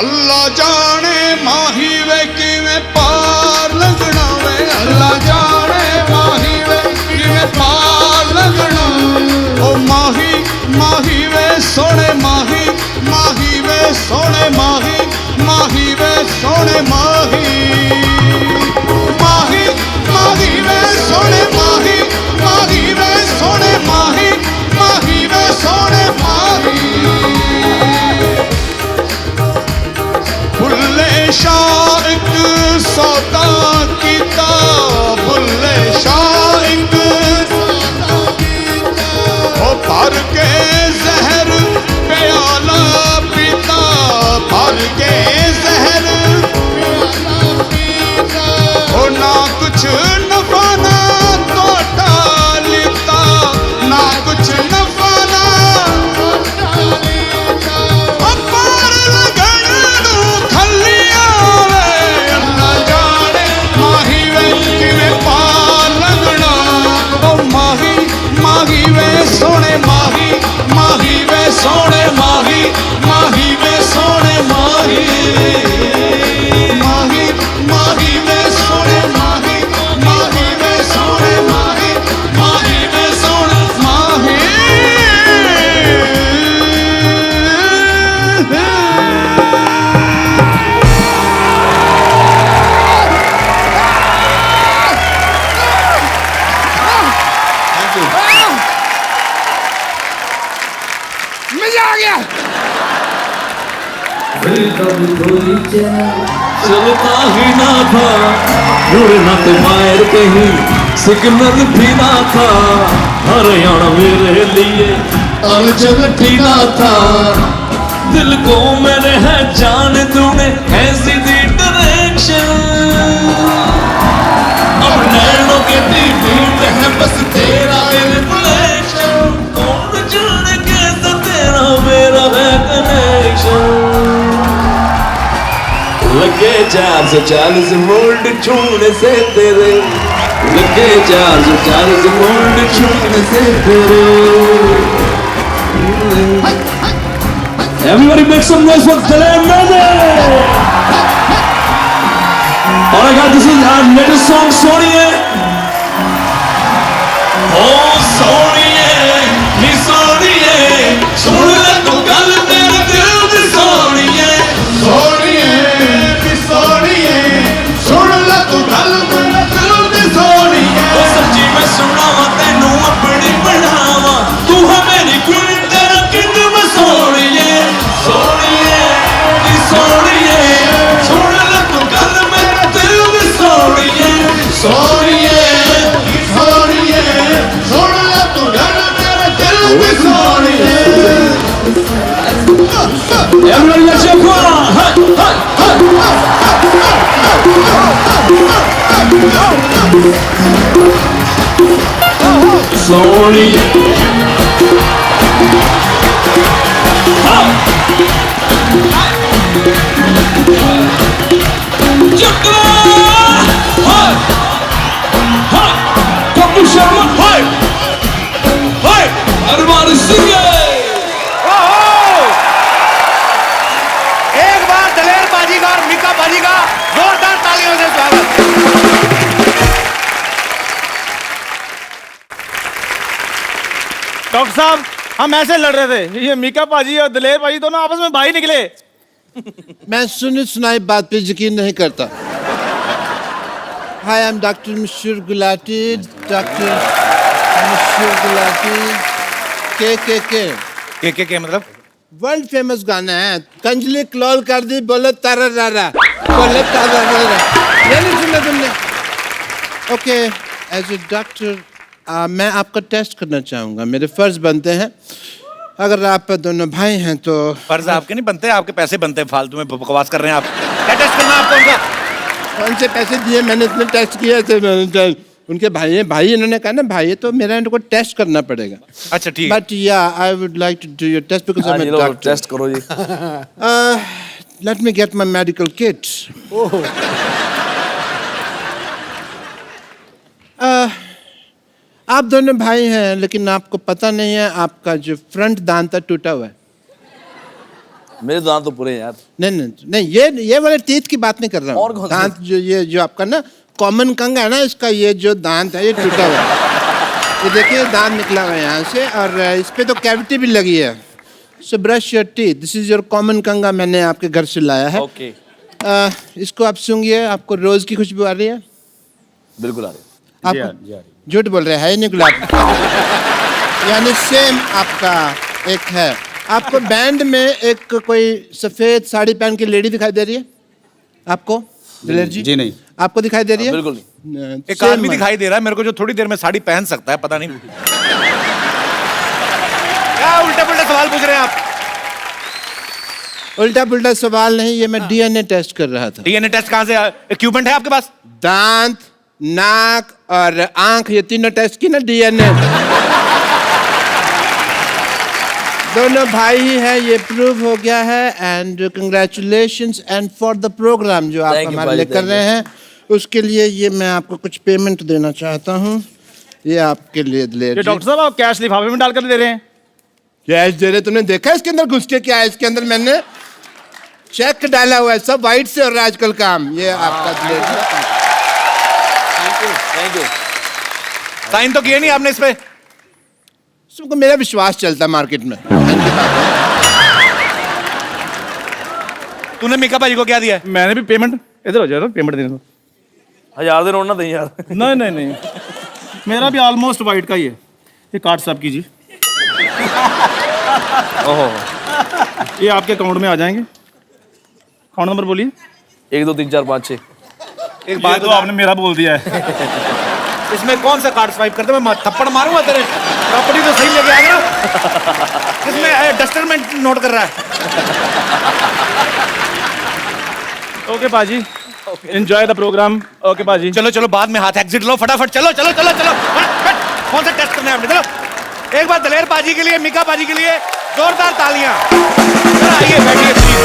अल्लाह जाने माही वे किवें पार लगना वे अल्लाह जाने माही वे किवें पार लगना ओ माही माही वे सोने माही माही वे सोने माही माही वे सोने माही माही माही वे सोने माही माही वे सोने माही माही वे सोने माही बुल्ले शाह एक सौदा कीता बुल्ले शाह एक ओ भर के जहर प्याला पीता भर के जहर ओ ना कुछ नफा ना तोटा लेता ना कुछ नफा ना अपार लगन नू खलिया वे अल्लाह जाने माही वे किवें पार लगना ओ माही माही वे सोने माही माही वे सोने माही माही वे सोने माही माही माही वे सोने माही माही वे सोने माही माही वे सोने माही मजा आ गया। चलता ही ना था उड़ना तो मायर कहीं सिग्नल भी ना था हरियाणा मेरे लिए अर्जेंटीना ना था दिल को मेरे है जान तूने ऐसी दी डायरेक्शन अब नैनों के बीट है बस तेरा रिफ्लेक्शन कौन जाने कैसा तेरा मेरा है कनेक्शन लगे 440 वोल्ट छूने से तेरे लगे 440 वोल्ट छूने से तेरे Everybody make some noise for Dileer Mehndi! Alright guys, this is our latest song, Soniye. Oh Soniye, ni Soniye, सुन ले तू गल मेरे दिल दी Soniye. सोनिए नी सोनिए सुन ले तू गल मेरे दिल दी सोनिए ओ सच्ची मैं सुनावा तेनू अपनी बनावा तू है मेरी क्वीन तेरा किंग मैं सोनिए सोनिए नी सोनिए सुन ले तू गल मेरे दिल दी सोनिए सोनिए नी सोनिए सुन ले तू गल मेरे दिल दी सोनिए Everybody let's go on! Hey, hey, hey! Slowly. Everybody sing it! एक बार दलेर बाजी का और मिका बाजी का जोरदार तालियों से स्वागत। डॉक्टर साहब हम ऐसे लड़ रहे थे ये मीका पाजी और दलेर पाजी दोनों आपस में भाई निकले। मैं सुनी सुनाई बात पे यकीन नहीं करता। हाय आई एम डॉक्टर मशहूर गुलाटी डॉक्टर मशहूर गुलाटी के मतलब वर्ल्ड फेमस गाना है कंजली क्लॉल कर दी बोलो तारा रारा बोलो तारा रारा ये नहीं सुना तुमने ओके एज ए डॉक्टर मैं आपका टेस्ट करना चाहूँगा मेरे फर्ज बनते हैं अगर आप दोनों भाई हैं तो फर्ज आपके नहीं बनते आपके पैसे बनते हैं फालतू में बकवास कर रहे हैं आप क्या टेस्ट करना है आपको उनका कौन से पैसे दिए मैंने इतने टेस्ट किए थे उनके भाई हैं भाई इन्होंने कहा ना भाई तो मेरा इनको टेस्ट करना पड़ेगा अच्छा ठीक है but yeah I would like to do your test because I am a doctor test करो जी let me get my medical kit आप दोनों भाई हैं लेकिन आपको पता नहीं है आपका जो फ्रंट दांत था टूटा हुआ है मेरे दांत तो पूरे हैं यार। नहीं, ये वाले टीथ की बात नहीं कर रहा और हूँ। कौन से? दांत जो ये आपका ना कॉमन कंगा है ना, इसका ये जो दांत है ये टूटा हुआ है। ये देखिए दांत निकला हुआ है यहाँ से, और इस पे तो कैविटी भी लगी है। So brush your teeth, this is your common कंगा, मैंने आपके घर से लाया है। ओके। इसको आप सूंघिए, आपको रोज की खुशबू आ रही है? बिल्कुल आ रही। आप झूठ बोल रहे हैं, नहीं गुलाब यानी सेम आपका एक है। आपको बैंड में एक कोई सफेद साड़ी पहन के लेडी दिखाई दे रही है आपको दिलेर जी? जी नहीं। आपको दिखाई दे रही है? बिल्कुल नहीं। एक Same आदमी है। दिखाई दे रहा है मेरे को जो थोड़ी देर में साड़ी पहन सकता है, पता नहीं क्या उल्टा पुल्टा सवाल पूछ रहे हैं आप। उल्टा पुल्टा सवाल नहीं, ये मैं डीएनए टेस्ट कर रहा था। डीएनए टेस्ट कहाँ से, इक्विपमेंट है आपके पास? दांत, नाक और आंख, ये तीनों टेस्ट की ना डीएनए। दोनों भाई ही है, ये प्रूव हो गया है। And congratulations and for the program जो आप Thank you, हमारे भाई, लिए कर thank रहे हैं, उसके लिए ये मैं आपको कुछ पेमेंट देना चाहता हूँ। ये आपके लिए दिलेर ये जी। डॉक्टर साहब आप कैश लिफाफे में डालकर दे रहे हैं? कैश दे रहे, तुमने देखा इसके अंदर घुस के क्या है? इसके अंदर मैंने चेक डाला हुआ है, सब वाइट से हो रहा है आजकल काम। ये आपका दिलेर जी। Thank you. साइन तो किए नहीं आपने इस पे? सबको मेरा विश्वास चलता है मार्केट में। तूने मीका भाई को क्या दिया है? मैंने भी पेमेंट, इधर हो जाओ, पेमेंट देने दो। 1000 दिन होना नहीं यार। नहीं नहीं नहीं, मेरा भी ऑलमोस्ट वाइट का ही है। ये कार्ड साहब कीजिए। ओहो। ये आपके अकाउंट में आ जाएंगे। अकाउंट नंबर बोलिए। 1 2 3 4 5 6। एक बात बात तो आपने मेरा बोल दिया है। इसमें कौन सा कार्ड स्वाइप करते? मैं थप्पड़ मारूंगा तेरे। प्रॉपर्टी तो सही लेके आ गया। इसमें डस्टरमेंट नोट कर रहा है। ओके पाजी, एंजॉय द प्रोग्राम। ओके पाजी। चलो चलो, बाद में हाथ एग्जिट लो फटाफट। चलो चलो चलो चलो, फट। कौन सा टेस्ट करना है आपने? चलो एक बार दलेर पाजी के लिए, मीका पाजी के लिए जोरदार तालियां। चलो आइए बैठिए प्लीज।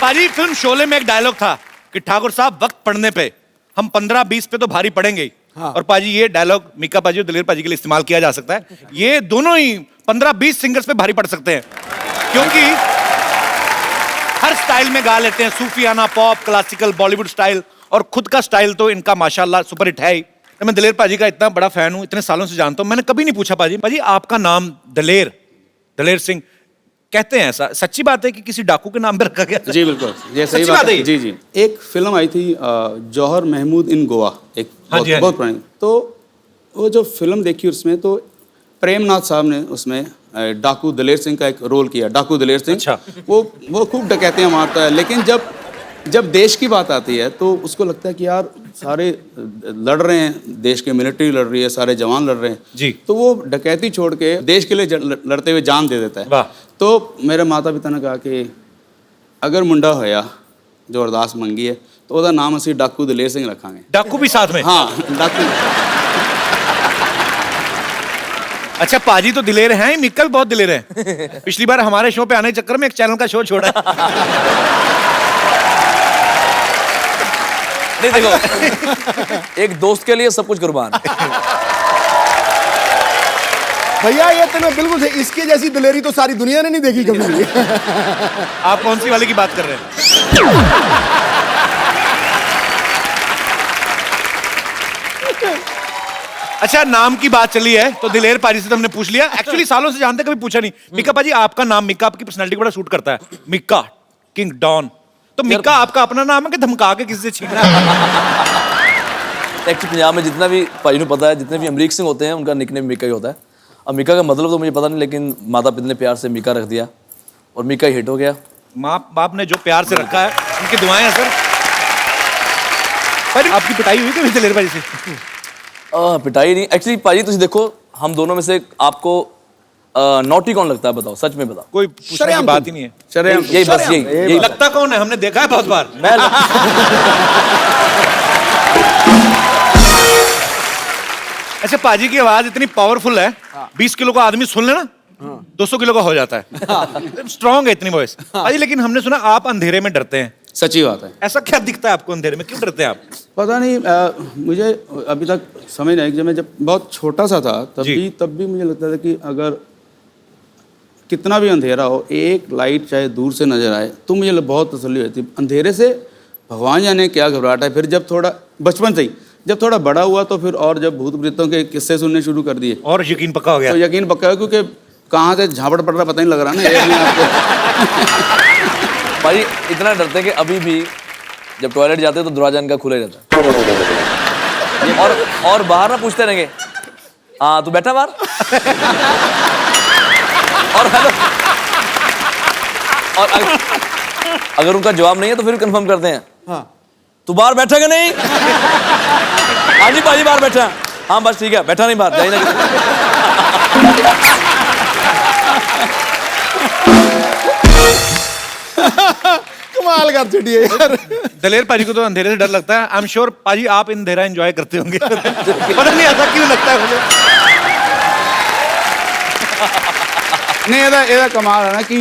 पाजी, फिल्म शोले में एक डायलॉग था कि ठाकुर साहब वक्त पड़ने पे हम 15-20 पे तो भारी पड़ेंगे ही। हाँ। और पाजी ये डायलॉग मीका पाजी और दलेर पाजी के लिए इस्तेमाल किया जा सकता है। ये दोनों ही 15-20 सिंगर्स पे भारी पड़ सकते हैं, क्योंकि हर स्टाइल में गा लेते हैं, सूफियाना, पॉप, क्लासिकल, बॉलीवुड स्टाइल, और खुद का स्टाइल तो इनका माशाल्लाह सुपर हिट है ही। मैं दलेर पाजी का इतना बड़ा फैन हूँ, इतने सालों से जानता हूँ। मैंने कभी नहीं पूछा पाजी आपका नाम दलेर सिंह कहते हैं, ऐसा सच्ची बात है कि किसी डाकू के नाम पे रखा गया? जी बिल्कुल, ये सही बात है। जी जी, एक फिल्म आई थी जौहर महमूद इन गोवा, एक बहुत पुरानी। तो वो जो फिल्म देखी उसमें तो प्रेमनाथ साहब ने उसमें डाकू दलेर सिंह का एक रोल किया, डाकू दलेर सिंह। अच्छा। वो खूब डकैतियाँ मारता है, लेकिन जब देश की बात आती है तो उसको लगता है कि यार सारे लड़ रहे हैं, देश की मिलिट्री लड़ रही है, सारे जवान लड़ रहे हैं जी, तो वो डकैती छोड़ के देश के लिए लड़ते हुए जान दे देता है। वाह। तो मेरे माता पिता ने कहा कि अगर मुंडा होया जो अरदास मंगी है तो ਉਹਦਾ नाम ਅਸੀਂ डाकू दलेर सिंह रखांगे। डाकू भी साथ में? हाँ, डाकू। अच्छा, पाजी तो दिलेर हैं, मिक्का भी बहुत दिलेर है। पिछली बार हमारे शो पे आने के चक्कर में एक चैनल का शो छोड़ा। नहीं देखो, एक दोस्त के लिए सब कुछ कुर्बान। भैया ये तो मैं बिल्कुल सही, इसके जैसी दिलेरी तो सारी दुनिया ने नहीं देखी कभी भी। आप कौन सी वाले की बात कर रहे हैं? अच्छा, नाम की बात चली है तो दिलेर पाजी से तो हमने पूछ लिया। एक्चुअली सालों से जानते, कभी पूछा नहीं। मिक्का पाजी, आपका नाम मिक्का आपकी पर्सनालिटी को बड़ा सूट करता है। Mika, king don. तो मिक्का आपका अपना नाम है कि धमका के किसी से छीना है? एक्चुअली पंजाब में जितना भी पाजी ने पता है, जितने भी अमरीक सिंह होते हैं उनका निकनेम मिक्का ही होता है। अब मिक्का का मतलब तो मुझे पता नहीं, लेकिन माता पिता ने प्यार से मिक्का रख दिया और मिक्का हिट हो गया। माँ बाप ने जो प्यार से रखा है उनकी दुआएं हैं सर। पर आपकी पिटाई हुई कभी दिलेर पाजी से? पिटाई नहीं, एक्चुअली पाजी तुम देखो, हम दोनों में से आपको नॉटी कौन लगता है? बताओ, सच में बताओ। कोई पूछने की बात ही नहीं है। यही बस यही लगता कौन है? हमने देखा है बहुत बार। मैं अच्छा, पाजी की आवाज इतनी पावरफुल है, 20 किलो का आदमी सुन लेना 200 किलो का हो जाता है। स्ट्रॉन्ग है इतनी वॉइस। पाजी, लेकिन हमने सुना आप अंधेरे में डरते हैं। सच्ची बात है। ऐसा क्या दिखता है आपको अंधेरे में? क्यों डरते हैं आप? पता नहीं, मुझे अभी तक समझ नहीं। जब मैं बहुत छोटा सा था तब भी मुझे लगता था कि अगर कितना भी अंधेरा हो, एक लाइट चाहे दूर से नजर आए तो मुझे बहुत तसल्ली होती है। अंधेरे से भगवान जाने क्या घबराहट है। फिर जब थोड़ा बचपन से ही जब थोड़ा बड़ा हुआ तो फिर और जब भूत प्रेतों के किस्से सुनने शुरू कर दिए और यकीन पक्का हो गया। तो यकीन पक्का है, क्योंकि कहाँ से झापड़ पड़ रहा पता नहीं लग रहा ना एक में आपको। भाई इतना डरते हैं कि अभी भी जब टॉयलेट जाते हैं तो दरवाजा इनका खुला ही रहता है। और बाहर ना पूछते रहेंगे, हाँ तू बैठा बाहर। और अगर उनका जवाब नहीं है तो फिर कंफर्म करते हैं, हाँ तू बाहर बैठा कि नहीं। हाँ जी भाजी बाहर बैठा। हाँ बस ठीक है, बैठा नहीं बाहर जाइए ना। कमाल कर छड़ी है यार। दलेर पाजी को तो अंधेरे से डर लगता है। आई एम श्योर पाजी आप अंधेरा एंजॉय करते होंगे। पता नहीं ऐसा क्यों लगता है मुझे। नहीं ਇਹਦਾ कमाल है ना कि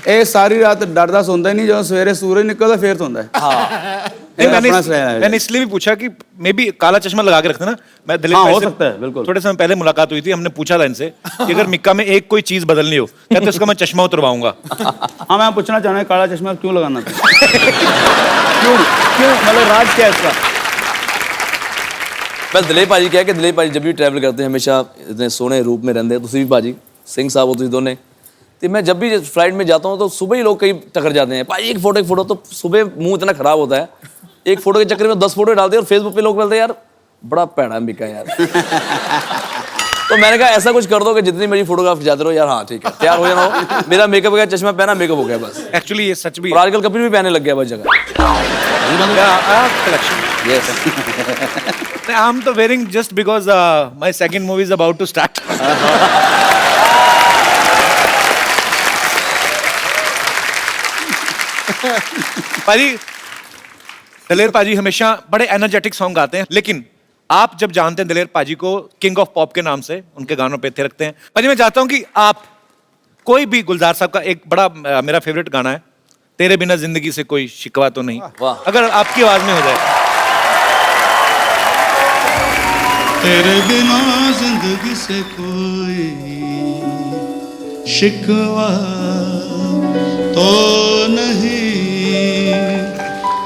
ਇਹ सारी रात डरदा सोंदा ही नहीं, जो सवेरे सूरज निकलता फिर सोंदा है। मैंने इसलिए भी पूछा कि मे बी काला चश्मा लगा के रखते ना। मैं दलेर हाँ, हो सकता है बिल्कुल। थोड़े समय पहले मुलाकात हुई थी, हमने पूछा था इनसे कि अगर मिक्का में एक कोई चीज बदलनी हो कहते उसका मैं चश्मा उतरवाऊंगा। हाँ मैं पूछना चाह रहा हूँ काला चश्मा क्यों लगाना था? क्यों मतलब राज क्या है इसका? बस दिलीप भाजी क्या है कि दिलीप भाजी जब भी ट्रैवल करते हैं हमेशा इतने सोने रूप में रहते हैं। तुसी भी भाजी सिंह साहब हो, तुसी दोनों। तो मैं जब भी फ्लाइट में जाता हूँ तो सुबह ही लोग कई टकर जाते हैं, भाई एक फोटो तो सुबह मुंह इतना खराब होता है, एक फोटो के चक्कर में 10 फोटो डालते हैं और फेसबुक पे लोग बोलते हैं यार बड़ा पैड़ा मिका यार। तो मैंने कहा ऐसा कुछ कर दो कि जितनी मेरी फोटोग्राफ खिंचाते रहो यार। हाँ ठीक है, तैयार हो जाना हो, मेरा मेकअप हो गया, चश्मा पहना, मेकअप हो गया बस। एक्चुअली ये सच भी और आजकल कपिल भी पहनने लग गया बस जगह। आई एम तो wearing just because my second movie is about to start. Paaji Daler पाजी हमेशा बड़े एनर्जेटिक सॉन्ग गाते हैं, लेकिन आप जब जानते हैं दलेर पाजी को किंग ऑफ पॉप के नाम से, उनके गानों पे थे रखते हैं। पाजी मैं चाहता हूं कि आप कोई भी गुलजार साहब का एक बड़ा मेरा फेवरेट गाना है, तेरे बिना जिंदगी से कोई शिकवा तो नहीं, अगर आपकी आवाज में हो जाए। तेरे बिना जिंदगी से कोई शिकवा तो नहीं,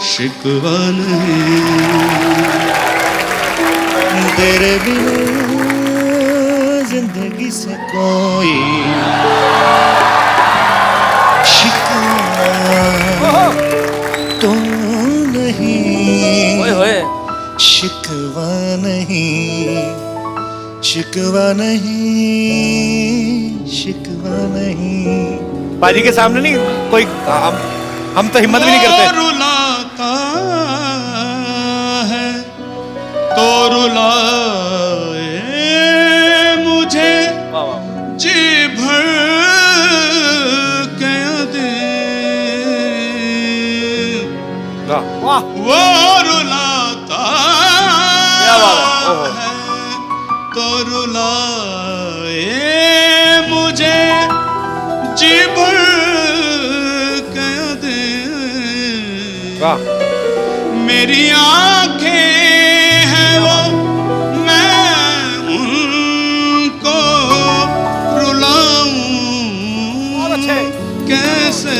शिकवा नहीं, तेरे बिना जिंदगी से कोई शिकवा तो नहीं, शिकवा नहीं, शिकवा नहीं, शिकवा नहीं। पाजी के सामने नहीं कोई हम तो हिम्मत भी नहीं करते। रुलाता है तो रुलाए मुझे जी भर के दे, वो रुलाता है तो रुलाए मुझे जी भर के दे, मेरी आंखें हैं वो मैं उनको रुलाऊं कैसे,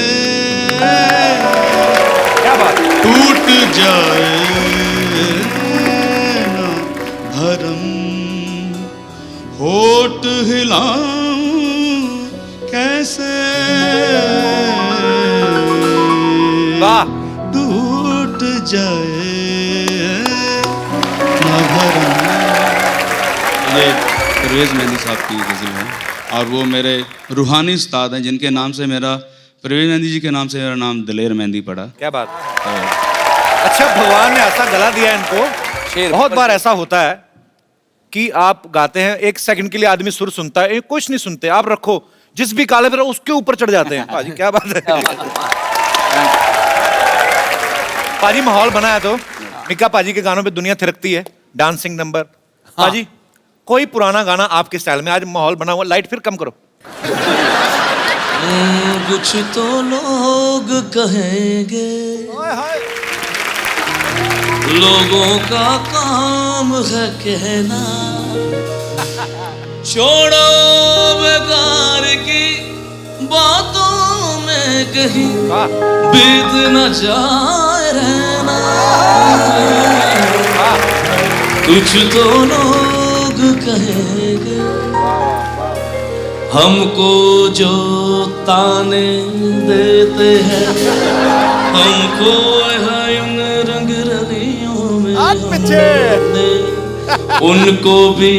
क्या बात, टूट जाए ना भरम, होठ हिलाऊं कैसे, टूट जाए ना भरम। ये परवेज मेहंदी साहब की गज़ल है और वो मेरे रूहानी उस्ताद हैं जिनके नाम से मेरा, परवेज मेहंदी जी के नाम से मेरा नाम दलेर मेहंदी पड़ा। क्या बात। अच्छा भगवान ने ऐसा गला दिया इनको। बहुत बार ऐसा होता है कि आप गाते हैं, एक सेकंड के लिए आदमी सुर सुनता है, कुछ नहीं सुनते, आप रखो जिस भी काले पे उसके ऊपर चढ़ जाते हैं। पाजी क्या बात है। पाजी माहौल बनाया तो मिक्का पाजी के गानों पे दुनिया थिरकती है, डांसिंग नंबर। पाजी कोई पुराना गाना आपके स्टाइल में, आज माहौल बना हुआ, लाइट फिर कम करो। कुछ तो लोग कहेंगे, लोगों का काम है कहना, छोड़ो बेकार की बातों में कहीं बीत न जाए रहना, कुछ तो लोग कहेंगे हमको जो ताने देते हैं, हमको है उन रंग रलियों में हमने उनको भी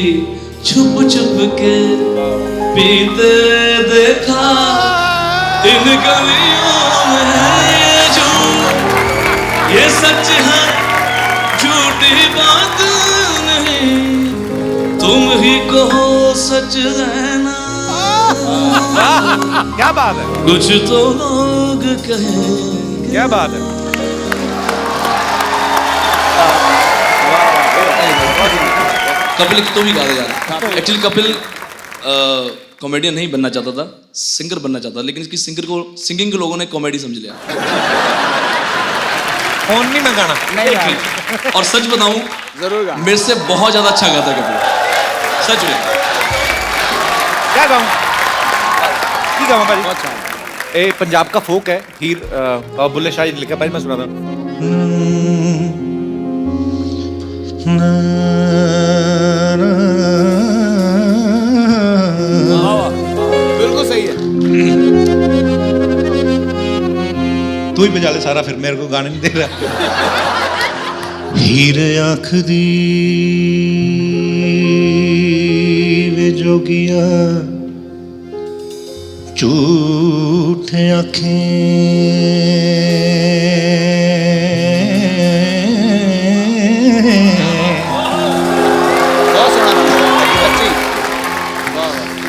छुप छुप के पीते देखा इन गलियों में। ये सच है झूठी बात नहीं, तुम ही कहो सच है ना। क्या बात है, कुछ तो लोग कहेंगे। क्या बात है। कपिल तो भी गा दे यार। एक्चुअली कपिल कॉमेडियन नहीं बनना चाहता था, सिंगर बनना चाहता था, लेकिन इसकी सिंगिंग के लोगों ने कॉमेडी समझ लिया। फोन नहीं मैं गाना। और सच बताऊं, जरूर मेरे से बहुत ज्यादा अच्छा गाता है कपिल, सच में। क्या गाऊं? की गाऊं भाई? ए पंजाब का फोक है, हीर बुल्ले शाह जी लिखा भाई, मैं सुना था। बिल्कुल सही है। तू ही बजा ले सारा, फिर मेरे को गाने नहीं दे रहा। हीर आँख दी वे जोगिया झूठे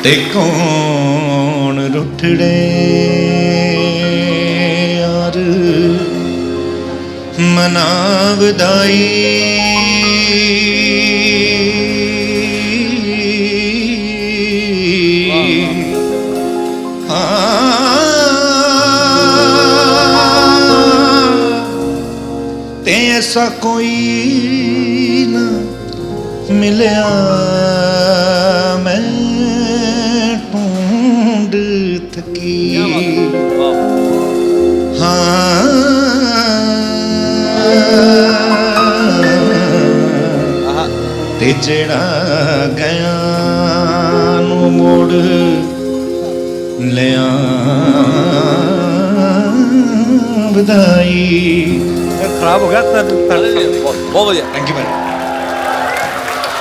ते कौन रुठड़े यार मना वधाई। ते ऐसा कोई ना मिलया मैं ढूंढ थकी। हाँ ते जेड़ा गया नू मोड़ लिया बधाई। खराब हो गया, बहुत बढ़िया, थैंक यू मैम,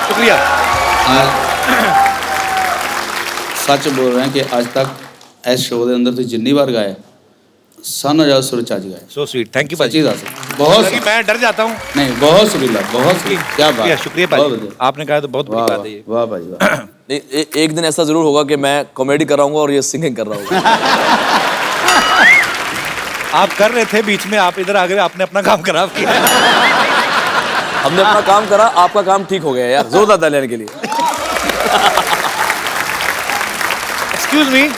शुक्रिया। सच बोल रहे हैं कि आज तक इस शो के अंदर तुम जिन्नी बार गाए सानू ज्यादा सुर च गाए। सो स्वीट, थैंक यू सच्ची दस, बहुत मैं डर जाता हूँ। नहीं, बहुत सुरीला, बहुत सुरीला। क्या बात है, शुक्रिया भाई, आपने कहा तो बहुत बड़ी बात है ये। वाह भाई वाह। एक दिन ऐसा जरूर होगा कि मैं कॉमेडी कर रहा हूँ और ये सिंगिंग कर रहा हूँ। आप कर रहे थे, बीच में आप इधर आ गए, आपने अपना काम खराब किया। हमने अपना काम करा, आपका काम ठीक हो गया यार, जोरदार तालियां लेने के लिए। एक्सक्यूज मी,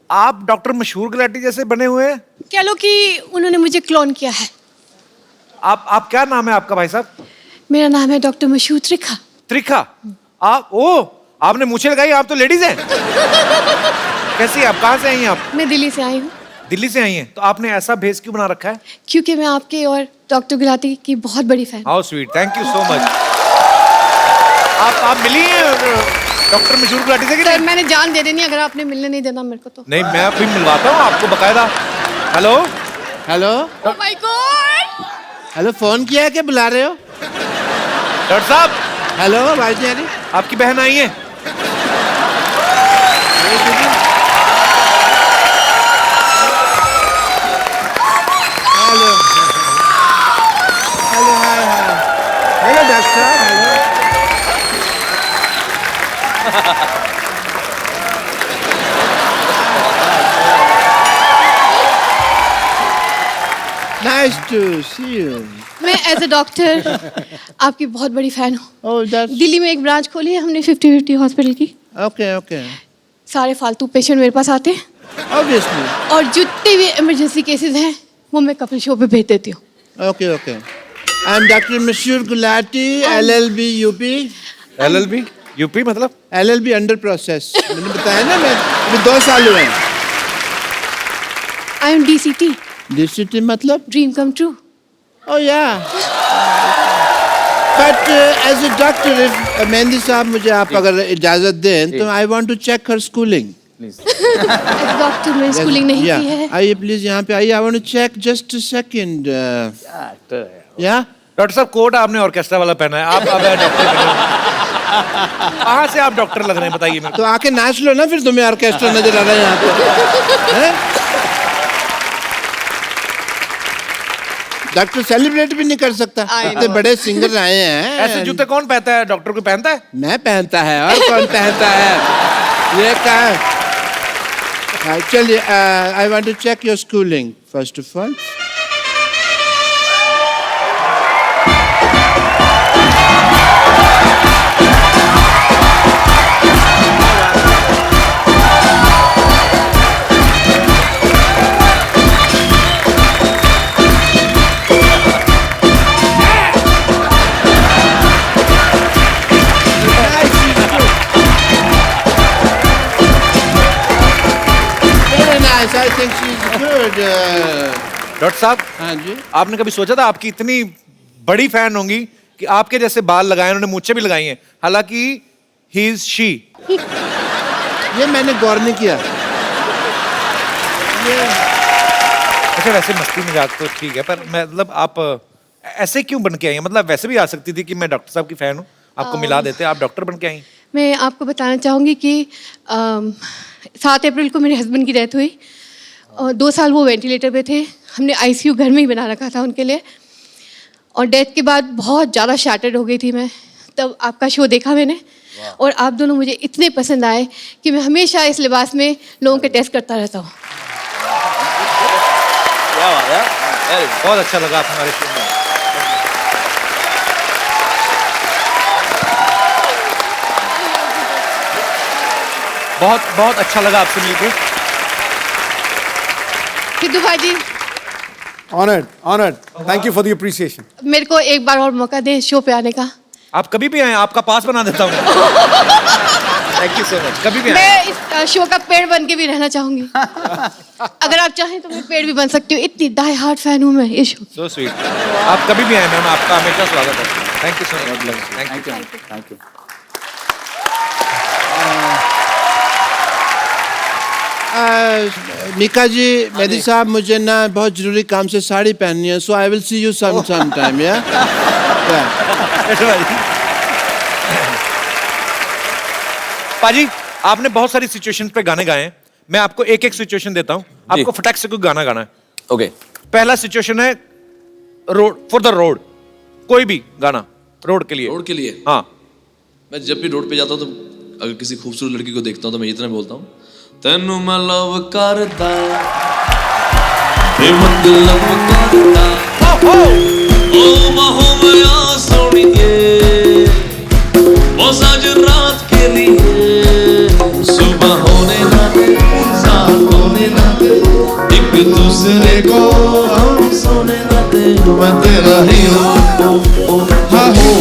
आप डॉक्टर मशहूर गुलाटी जैसे बने हुए हैं। कह लो कि उन्होंने मुझे क्लोन किया है। आप क्या नाम है आपका भाई साहब? मेरा नाम है डॉक्टर मशहूर त्रिखा। त्रिखा? आपने मूछें लगाई, आप तो लेडीज हैं। कैसी आप, कहाँ से आई हैं आप? मैं दिल्ली से आई हूँ। दिल्ली से आई हैं, तो आपने ऐसा भेस क्यों बना रखा है? क्योंकि मैं आपके और डॉक्टर गुलाटी की बहुत बड़ी fan. How sweet, thank you so much. आप मिली हैं डॉक्टर मशहूर गुलाटी से? सर मैंने जान दे देनी अगर आपने मिलने नहीं देना मेरे को तो। नहीं, मैं अभी मिलवाता हूँ आपको बकायदा। Hello hello, oh my God, hello, phone किया है कि बुला रहे हो? डॉक्टर साहब। हेलो भाई, आपकी बहन आई है। Hello hello, hi hi, hello doctor, hello. Nice to see you. मैं एज अ डॉक्टर आपकी बहुत बड़ी फैन हूँ। Oh, that's दिल्ली में एक ब्रांच खोली है हमने 50-50 हॉस्पिटल की। okay. सारे फालतू पेशेंट मेरे पास आते हैं। Obviously. और जितने भी इमरजेंसी केसेस हैं वो मैं कपिल शो पे भेज देती हूँ। Okay. I'm Dr. Mashhur Gulati, LLB UP. LLB? UP मतलब? LLB under process. मैंने बताया ना, मैं अभी 2 साल हुए हैं। I am DCT। DCT मतलब? Dream come true. Oh yeah. But as a doctor, if mehndi साहब मुझे आप अगर इजाजत दें तो I want to check her schooling. Doctor में स्कूलिंग नहीं की है। आइए प्लीज यहाँ पे आइए। I want to check just a second. Yeah. Doctor साहब कोट आपने ऑर्केस्ट्रा वाला पहना है, आप अब डॉक्टर कहाँ से आप डॉक्टर लग रहे हैं बताइए मेरे को। तो आके नाच लो ना, फिर तुम्हें ऑर्केस्ट्रा नजर आ रहा है यहाँ पे। डॉक्टर सेलिब्रेट भी नहीं कर सकता, इतने बड़े सिंगर आए हैं। ऐसे जूते कौन पहनता है? डॉक्टर को पहनता है? मैं पहनता है, और कौन पहनता है? ये क्या? चलिए, I want to check your schooling first of all. I think she's good. Doctor साहब, हाँ जी। आपने कभी सोचा था आपकी इतनी बड़ी फैन होंगी कि आपके जैसे बाल लगाए, उन्होंने मूंछें भी लगाई हैं, हालांकि ही इज शी। ये मैंने गौर नहीं किया। अच्छा वैसे मस्ती मजाक तो ठीक है, पर मतलब आप ऐसे क्यों बन के आई हैं? मतलब वैसे भी आ सकती थी कि मैं डॉक्टर साहब की फैन हूँ, आपको मिला देते, आप डॉक्टर बन के आई। मैं आपको बताना चाहूँगी कि 7 अप्रैल को मेरे हस्बैंड की डेथ हुई और 2 साल वो वेंटिलेटर पे थे। हमने ICU घर में ही बना रखा था उनके लिए, और डेथ के बाद बहुत ज़्यादा शैटर्ड हो गई थी मैं। तब आपका शो देखा मैंने, और आप दोनों मुझे इतने पसंद आए कि मैं हमेशा इस लिबास में लोगों के टेस्ट करता रहता हूँ। बहुत अच्छा लगा आप हमारे शो में। बहुत बहुत अच्छा लगा आपसे मिलकर। सिद्धू भाई, honoured. Thank you for the appreciation. मेरे को एक बार और मौका दे शो पे आने का। आप कभी भी आए, आपका पास बना देता हूँ। Thank you so much. कभी भी आए। मैं इस शो का पेड़ बन के भी रहना चाहूंगी। अगर आप चाहें तो मैं पेड़ भी बन सकती हूँ, इतनी डाई हार्ट फैन हूँ मैं इस शो। So sweet. आप कभी भी आए मैम, आपका हमेशा स्वागत है। Thank you so much. Thank you. Mika ji, Mehndi साहब, मुझे ना बहुत जरूरी काम से साड़ी पहननी है, so I will see you some time. या पाजी, आपने बहुत सारी सिचुएशंस पे गाने गाए हैं, मैं आपको एक एक सिचुएशन देता हूँ, आपको फटाक से कोई गाना गाना है। ओके। पहला सिचुएशन है रोड, फॉर द रोड, कोई भी गाना रोड के लिए। रोड के लिए? हाँ। मैं जब भी रोड पे जाता हूँ तो अगर किसी खूबसूरत लड़की को देखता हूँ तो मैं इतना बोलता हूँ, तेनू मैं लव करता, मतलब करता, ओ बाहों में आ सोनिए, बस आज रात के लिए, सुबह होने ना दे, साथ होने ना दे, एक दूसरे को हम सोने ना दे, मैं तेरा ही हूँ, हाँ हूँ,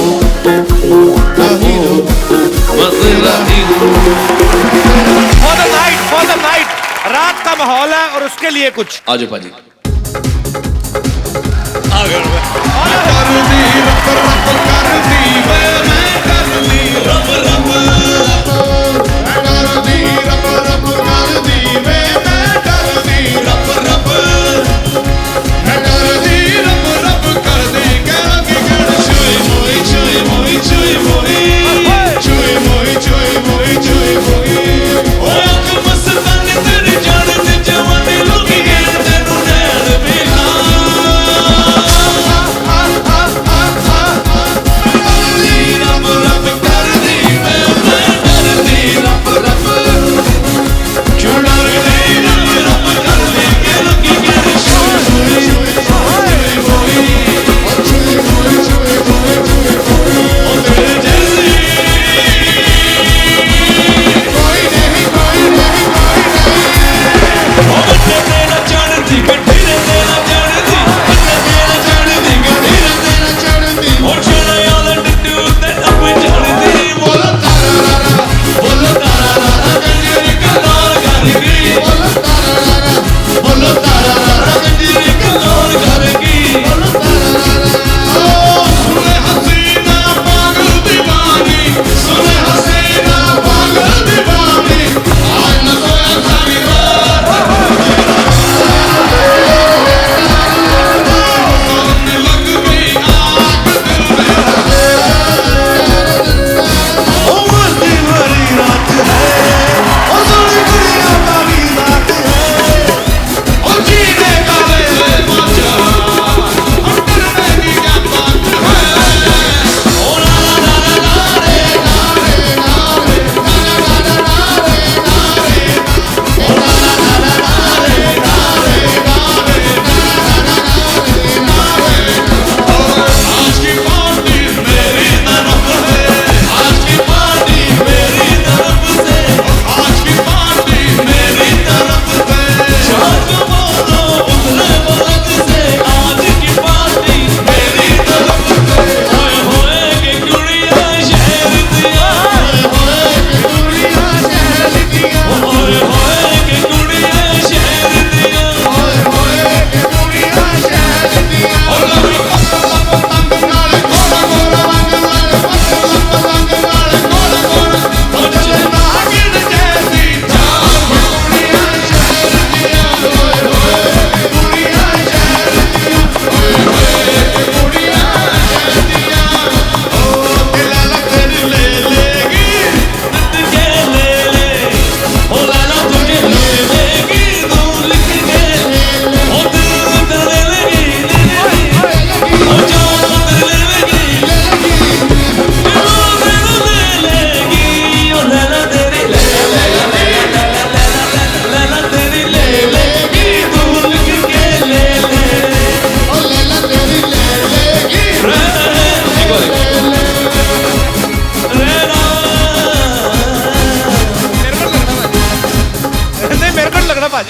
मैं तेरा ही हूँ। For the night, रात का माहौल है और उसके लिए कुछ। आ जाओ पाजी।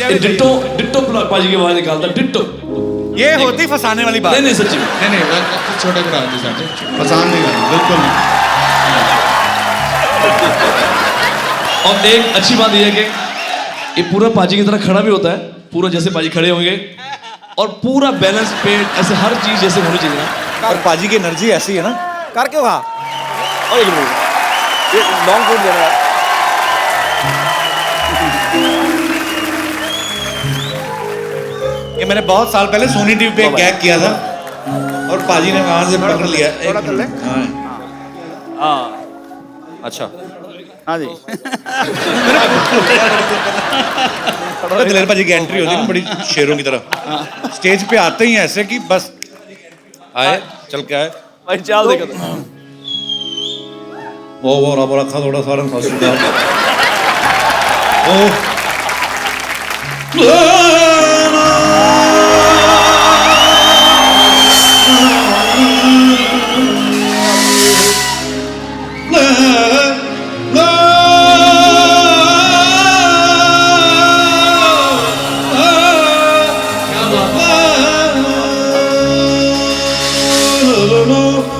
डिट्टो डिट्टो पाजी की आवाज निकालता डिट्टो। ये होती फंसाने वाली बात। नहीं नहीं सच्ची में। नहीं छोटे भरा जी साहब पसंद नहीं करना बिल्कुल नहीं। और एक अच्छी बात यह है कि ये पूरा पाजी की तरह खड़ा भी होता है, पूरा जैसे पाजी खड़े होंगे, और पूरा बैलेंस पेट ऐसे हर चीज जैसे होनी चाहिए ना। और पाजी की एनर्जी ऐसी है ना। कर क्यों कहा? और एक मिनट, ये लॉन्ग फूड देना है। ये मैंने बहुत साल पहले सोनी टीवी पे गैग किया था और पाजी ने वहां से पकड़ लिया। थोड़ा कर ले। हाँ अच्छा हाँ जी। दिलेर पाजी की एंट्री होती है ना बड़ी शेरों की तरह, स्टेज पे आते ही ऐसे कि बस आए चल के आए भाई चाल देखो तो। वो रखा थोड़ा सारा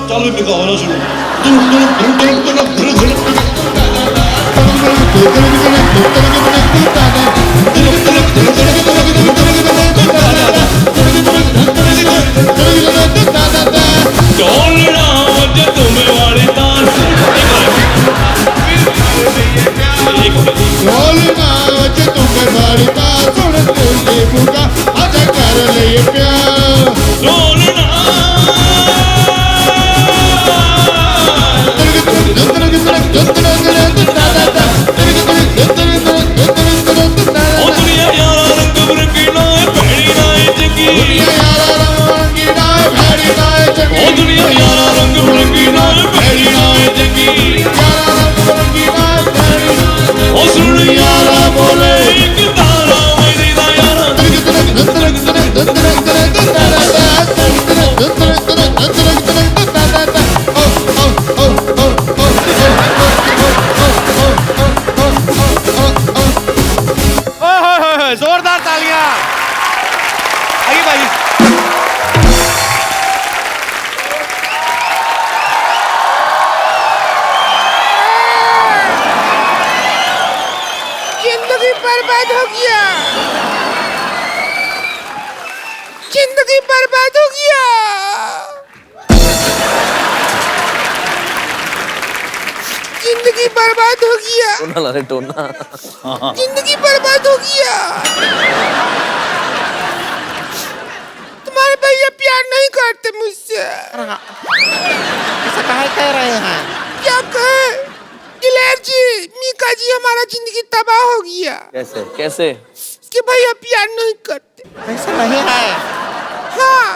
चलो भी गाना शुरू। जोरदार तालियां। आइए भाई। जिंदगी बर्बाद हो गया, जिंदगी बर्बाद हो गया, जिंदगी बर्बाद हो गया, टोना ला रहे टोना। जिंदगी बर्बाद हो गया। तुम्हारे भैया प्यार नहीं करते मुझसे। ऐसा काहे कह रहे हैं? क्या कहे? दिलेर जी, मीका जी, हमारा जिंदगी तबाह हो गया। कैसे कैसे? कि भैया प्यार नहीं करते। ऐसा नहीं है। हाँ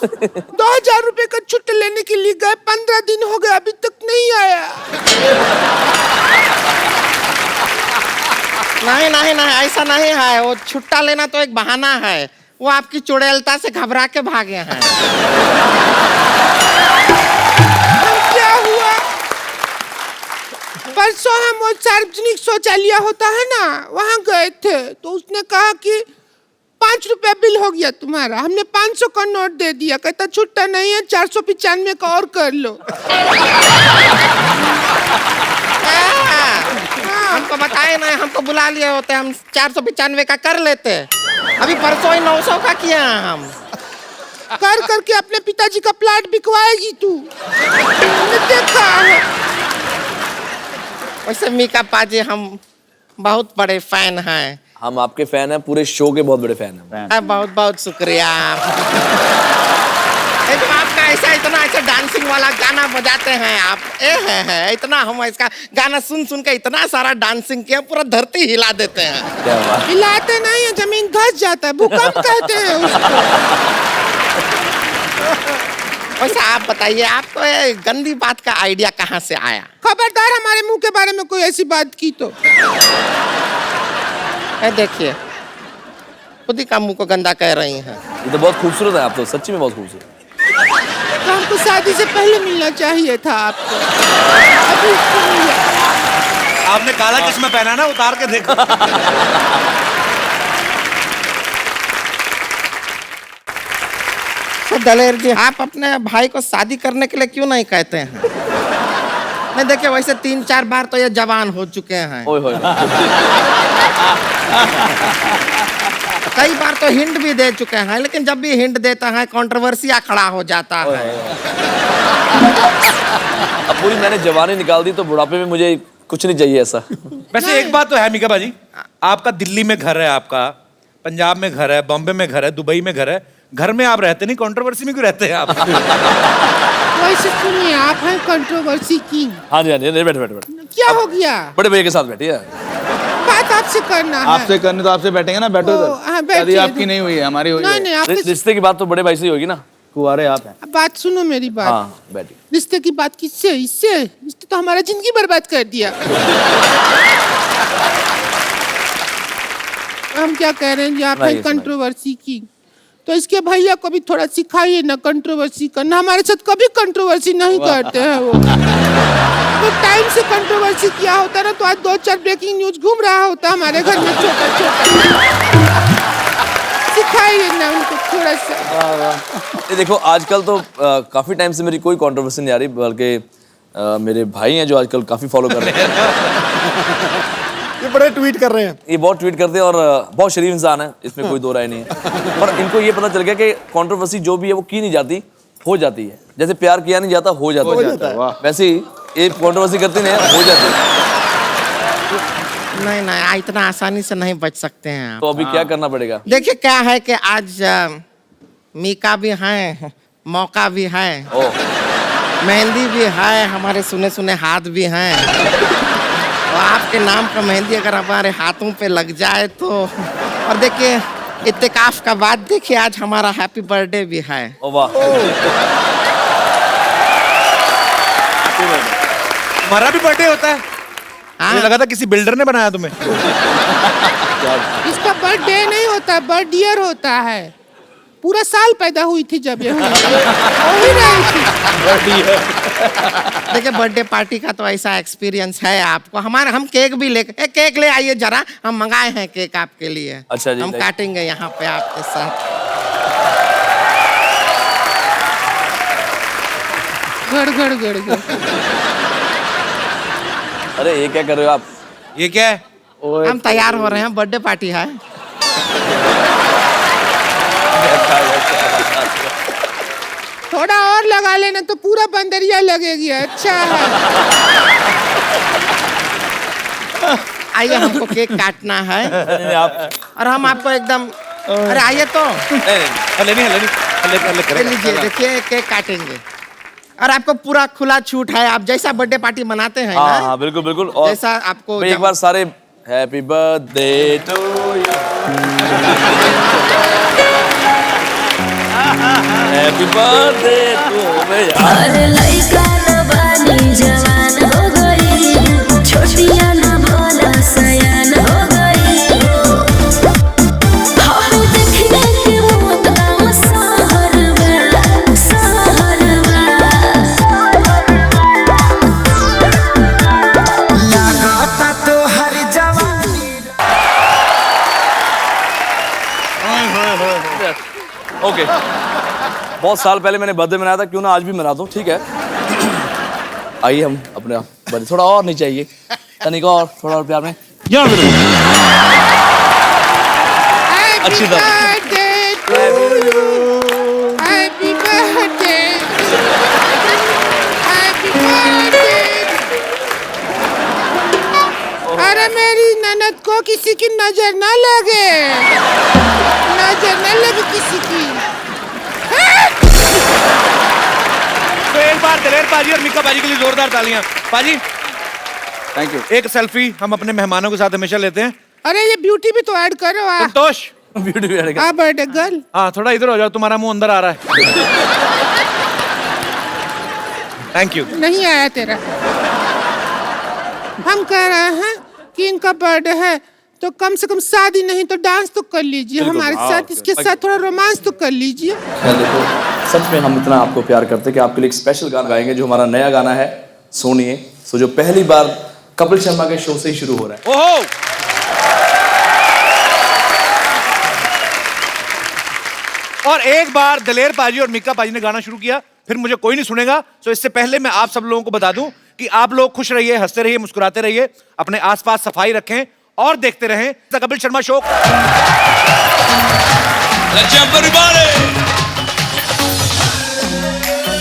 2000 रुपए का छुट्टी लेने के लिए गए, 15 दिन हो गए अभी तक नहीं आया। नहीं नहीं नहीं, ऐसा नहीं है। वो छुट्टा लेना तो एक बहाना है। वो आपकी चुड़ैलता से घबरा के भागे हैं। क्या हुआ? परसों हम वो सार्वजनिक शौचालय होता है ना, वहाँ गए थे तो उसने कहा कि 5 रुपया बिल हो गया तुम्हारा। हमने 500 का नोट दे दिया। कहता छुट्टा नहीं है, 495 का और कर लो। हमको बताए नहीं, हमको बुला लिए होते, हम 495 का कर लेते। अभी परसों ही 900 का किया हम। कर करके अपने पिताजी का प्लाट बिकवाएगी तू। देखा है। वैसे मीका पाजी हम बहुत बड़े फैन हैं। हम आपके फैन हैं, पूरे शो के बहुत बड़े फैन हैं। बहुत बहुत शुक्रिया। आपका ऐसा इतना ऐसा डांसिंग वाला गाना बजाते हैं आप, है इतना हम इसका गाना सुन सुन के इतना सारा डांसिंग किया, पूरा धरती हिला देते हैं। हिलाते नहीं है, जमीन धस जाता है, भूकंप कहते हैं उसको। वैसे आप बताइए, आपको ये गंदी बात का आइडिया कहाँ से आया? खबरदार हमारे मुंह के बारे में कोई ऐसी बात की तो। देखिए खुद ही का मुंह को गंदा कह रही हैं। ये तो बहुत खूबसूरत है आप तो, सच्ची में बहुत खूबसूरत। तो हमको शादी से पहले मिलना चाहिए था आपको। अभी आपने काला चश्मा पहना ना, उतार के देखो। दलेर जी, आप अपने भाई को शादी करने के लिए क्यों नहीं कहते हैं? नहीं देखिए, वैसे 3-4 बार तो ये जवान हो चुके हैं। ओए होए। कई बार तो हिंट भी दे चुके हैं, लेकिन जब भी हिंट देता है कंट्रोवर्सिया खड़ा हो जाता है। अब पूरी मैंने जवानी निकाल दी तो बुढ़ापे में मुझे कुछ नहीं चाहिए ऐसा। वैसे एक बात तो है मीका बाजी, आपका दिल्ली में घर है, आपका पंजाब में घर है, बॉम्बे में घर है, दुबई में घर है, घर में आप रहते नहीं, कंट्रोवर्सी में क्यों रहते हैं आप? वैसे सुनिए, आप हैं कंट्रोवर्सी किंग। हाँ जी, बैठ। क्या हो गया? बड़े भैया के साथ बैठिए। बात आपसे करना है। आपसे करनी तो आपसे बैठेंगे ना, बैठो इधर। हाँ, शादी आपकी नहीं हुई है, हमारी हुई है। नहीं, आपके रिश्ते की बात तो बड़े भाई से ही होगी ना, कुंवारे आप हैं। बात सुनो मेरी बात। हाँ बैठिए। रिश्ते की बात किससे? इससे तो हमारा जिंदगी बर्बाद कर दिया। हम क्या कह रहे हैं जी, आप हैं कंट्रोवर्सी की, तो इसके भैया को भी थोड़ा सिखाइए ना कंट्रोवर्सी करना। हमारे साथ कभी कंट्रोवर्सी नहीं करते हैं वो। तो टाइम से कंट्रोवर्सी किया होता ना तो आज 2-4 ब्रेकिंग न्यूज घूम रहा होता हमारे घर में छोटा। सिखाइए ना उनको थोड़ा सा। ये देखो, आजकल तो काफी टाइम से मेरी कोई कंट्रोवर्सी नहीं आ रही, बल्कि मेरे भाई हैं जो आजकल काफी फॉलो कर रहे हैं। ये बड़े ट्वीट कर रहे हैं। ये बहुत ट्वीट करते हैं और बहुत शरीफ इंसान है, इसमें कोई दो राय नहीं है। पर इनको ये पता चल गया कि कंट्रोवर्सी जो भी है वो की नहीं जाती, हो जाती है। जैसे प्यार किया नहीं जाता, हो जाता है। वैसे ही ये कंट्रोवर्सी करती नहीं है, हो जाती है। नहीं, इतना आसानी से नहीं बच सकते हैं। तो अभी क्या करना पड़ेगा? देखिए क्या है कि आज मीका भी है, मौका भी है, मेहंदी भी है, हमारे सुने सुने हाथ भी हैं। और आपके नाम का मेहंदी अगर हमारे हाथों पे लग जाए तो, और देखिए इत्तेकाफ का बाद देखिए आज हमारा हैप्पी बर्थडे भी है। ओ वाह, हमारा भी बर्थडे होता है। मुझे लगा था किसी बिल्डर ने बनाया तुम्हें। इसका बर्थडे नहीं होता, बर्थ ईयर होता है। पूरा साल पैदा हुई थी जब ये देखिए बर्थडे पार्टी का तो ऐसा एक्सपीरियंस है आपको। हमारे हम केक भी केक ले आइए जरा, हम मंगाए हैं केक आपके लिए। अच्छा जी, हम काटेंगे यहाँ पे आपके साथ। गड़। अरे ये क्या कर रहे हो आप? ये क्या है? हम तैयार हो रहे हैं, बर्थडे पार्टी है। थोड़ा और लगा लेना तो पूरा बंदरिया लगेगी। अच्छा है। आइए, हमको केक काटना है और हम आपको एकदम, अरे आइए तो लीजिए, देखिए केक काटेंगे और आपको पूरा खुला छूट है। आप जैसा बर्थडे पार्टी मनाते हैं ना। हाँ बिल्कुल। और जैसा आपको एक बार सारे happy birthday to you, happy birthday to मैं। अरे लइका न बानी जवान हो गई, छोटिया न भोला सयान हो गई। हम देखने के वो तमाम सहरवा लगाता तो हर जवानी। ओके, बहुत साल पहले मैंने बर्थडे मनाया था, क्यों ना आज भी मना दूं, ठीक है? आइए हम अपने बर्थडे, थोड़ा और नहीं चाहिए, तनिक और, थोड़ा और प्यार में। अच्छी तरह। अरे मेरी ननद को किसी की नजर ना लगे, नजर ना लगे किसी की। तो एक बार दलेर पाजी और मीका पाजी के लिए जोरदार तालियां। पाजी थैंक यू। एक सेल्फी हम अपने मेहमानों के साथ हमेशा लेते हैं। अरे ये ब्यूटी भी तो ऐड करो। संतोष, ब्यूटी भी ऐड कर। बर्थडे गर्ल, हाँ थोड़ा इधर हो जाओ, तुम्हारा मुंह अंदर आ रहा है। Thank you. नहीं आया तेरा। हम कह रहे हैं कि इनका बर्थडे है तो कम से कम शादी नहीं तो डांस तो कर लीजिए हमारे साथ, इसके साथ थोड़ा रोमांस तो कर लीजिए। देखो, सच में हम इतना आपको प्यार करते हैं कि आपके लिए एक स्पेशल गाना गाएंगे, जो हमारा नया गाना है सुनिए। सो जो पहली बार कपिल शर्मा के शो से ही शुरू हो रहा है। ओहो, और एक बार दलेर पाजी और मिक्का पाजी ने गाना शुरू किया, फिर मुझे कोई नहीं सुनेगा। तो इससे पहले मैं आप सब लोगों को बता दूं कि आप लोग खुश रहिए, हंसते रहिए, मुस्कुराते रहिए, अपने आसपास सफाई रखें और देखते रहें द कपिल शर्मा शो।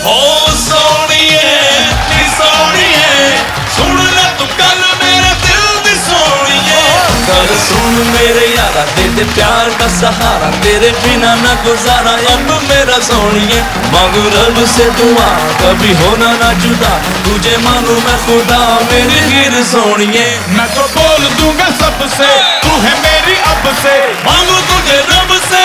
हो सोनिए सुन ले तू गल मेरे दिल दी सोनिए, गल सुन मेरे यारा, दे दे प्यार का सहारा, तेरे बिना ना गुजारा अब मेरा सोनिए। मांगू रब से दुआ कभी होना ना जुदा, तुझे मानू मैं खुदा मेरी गिर सोनिए। मैं तो बोल दूंगा सबसे तू है मेरी अब से, मांगू तुझे रब से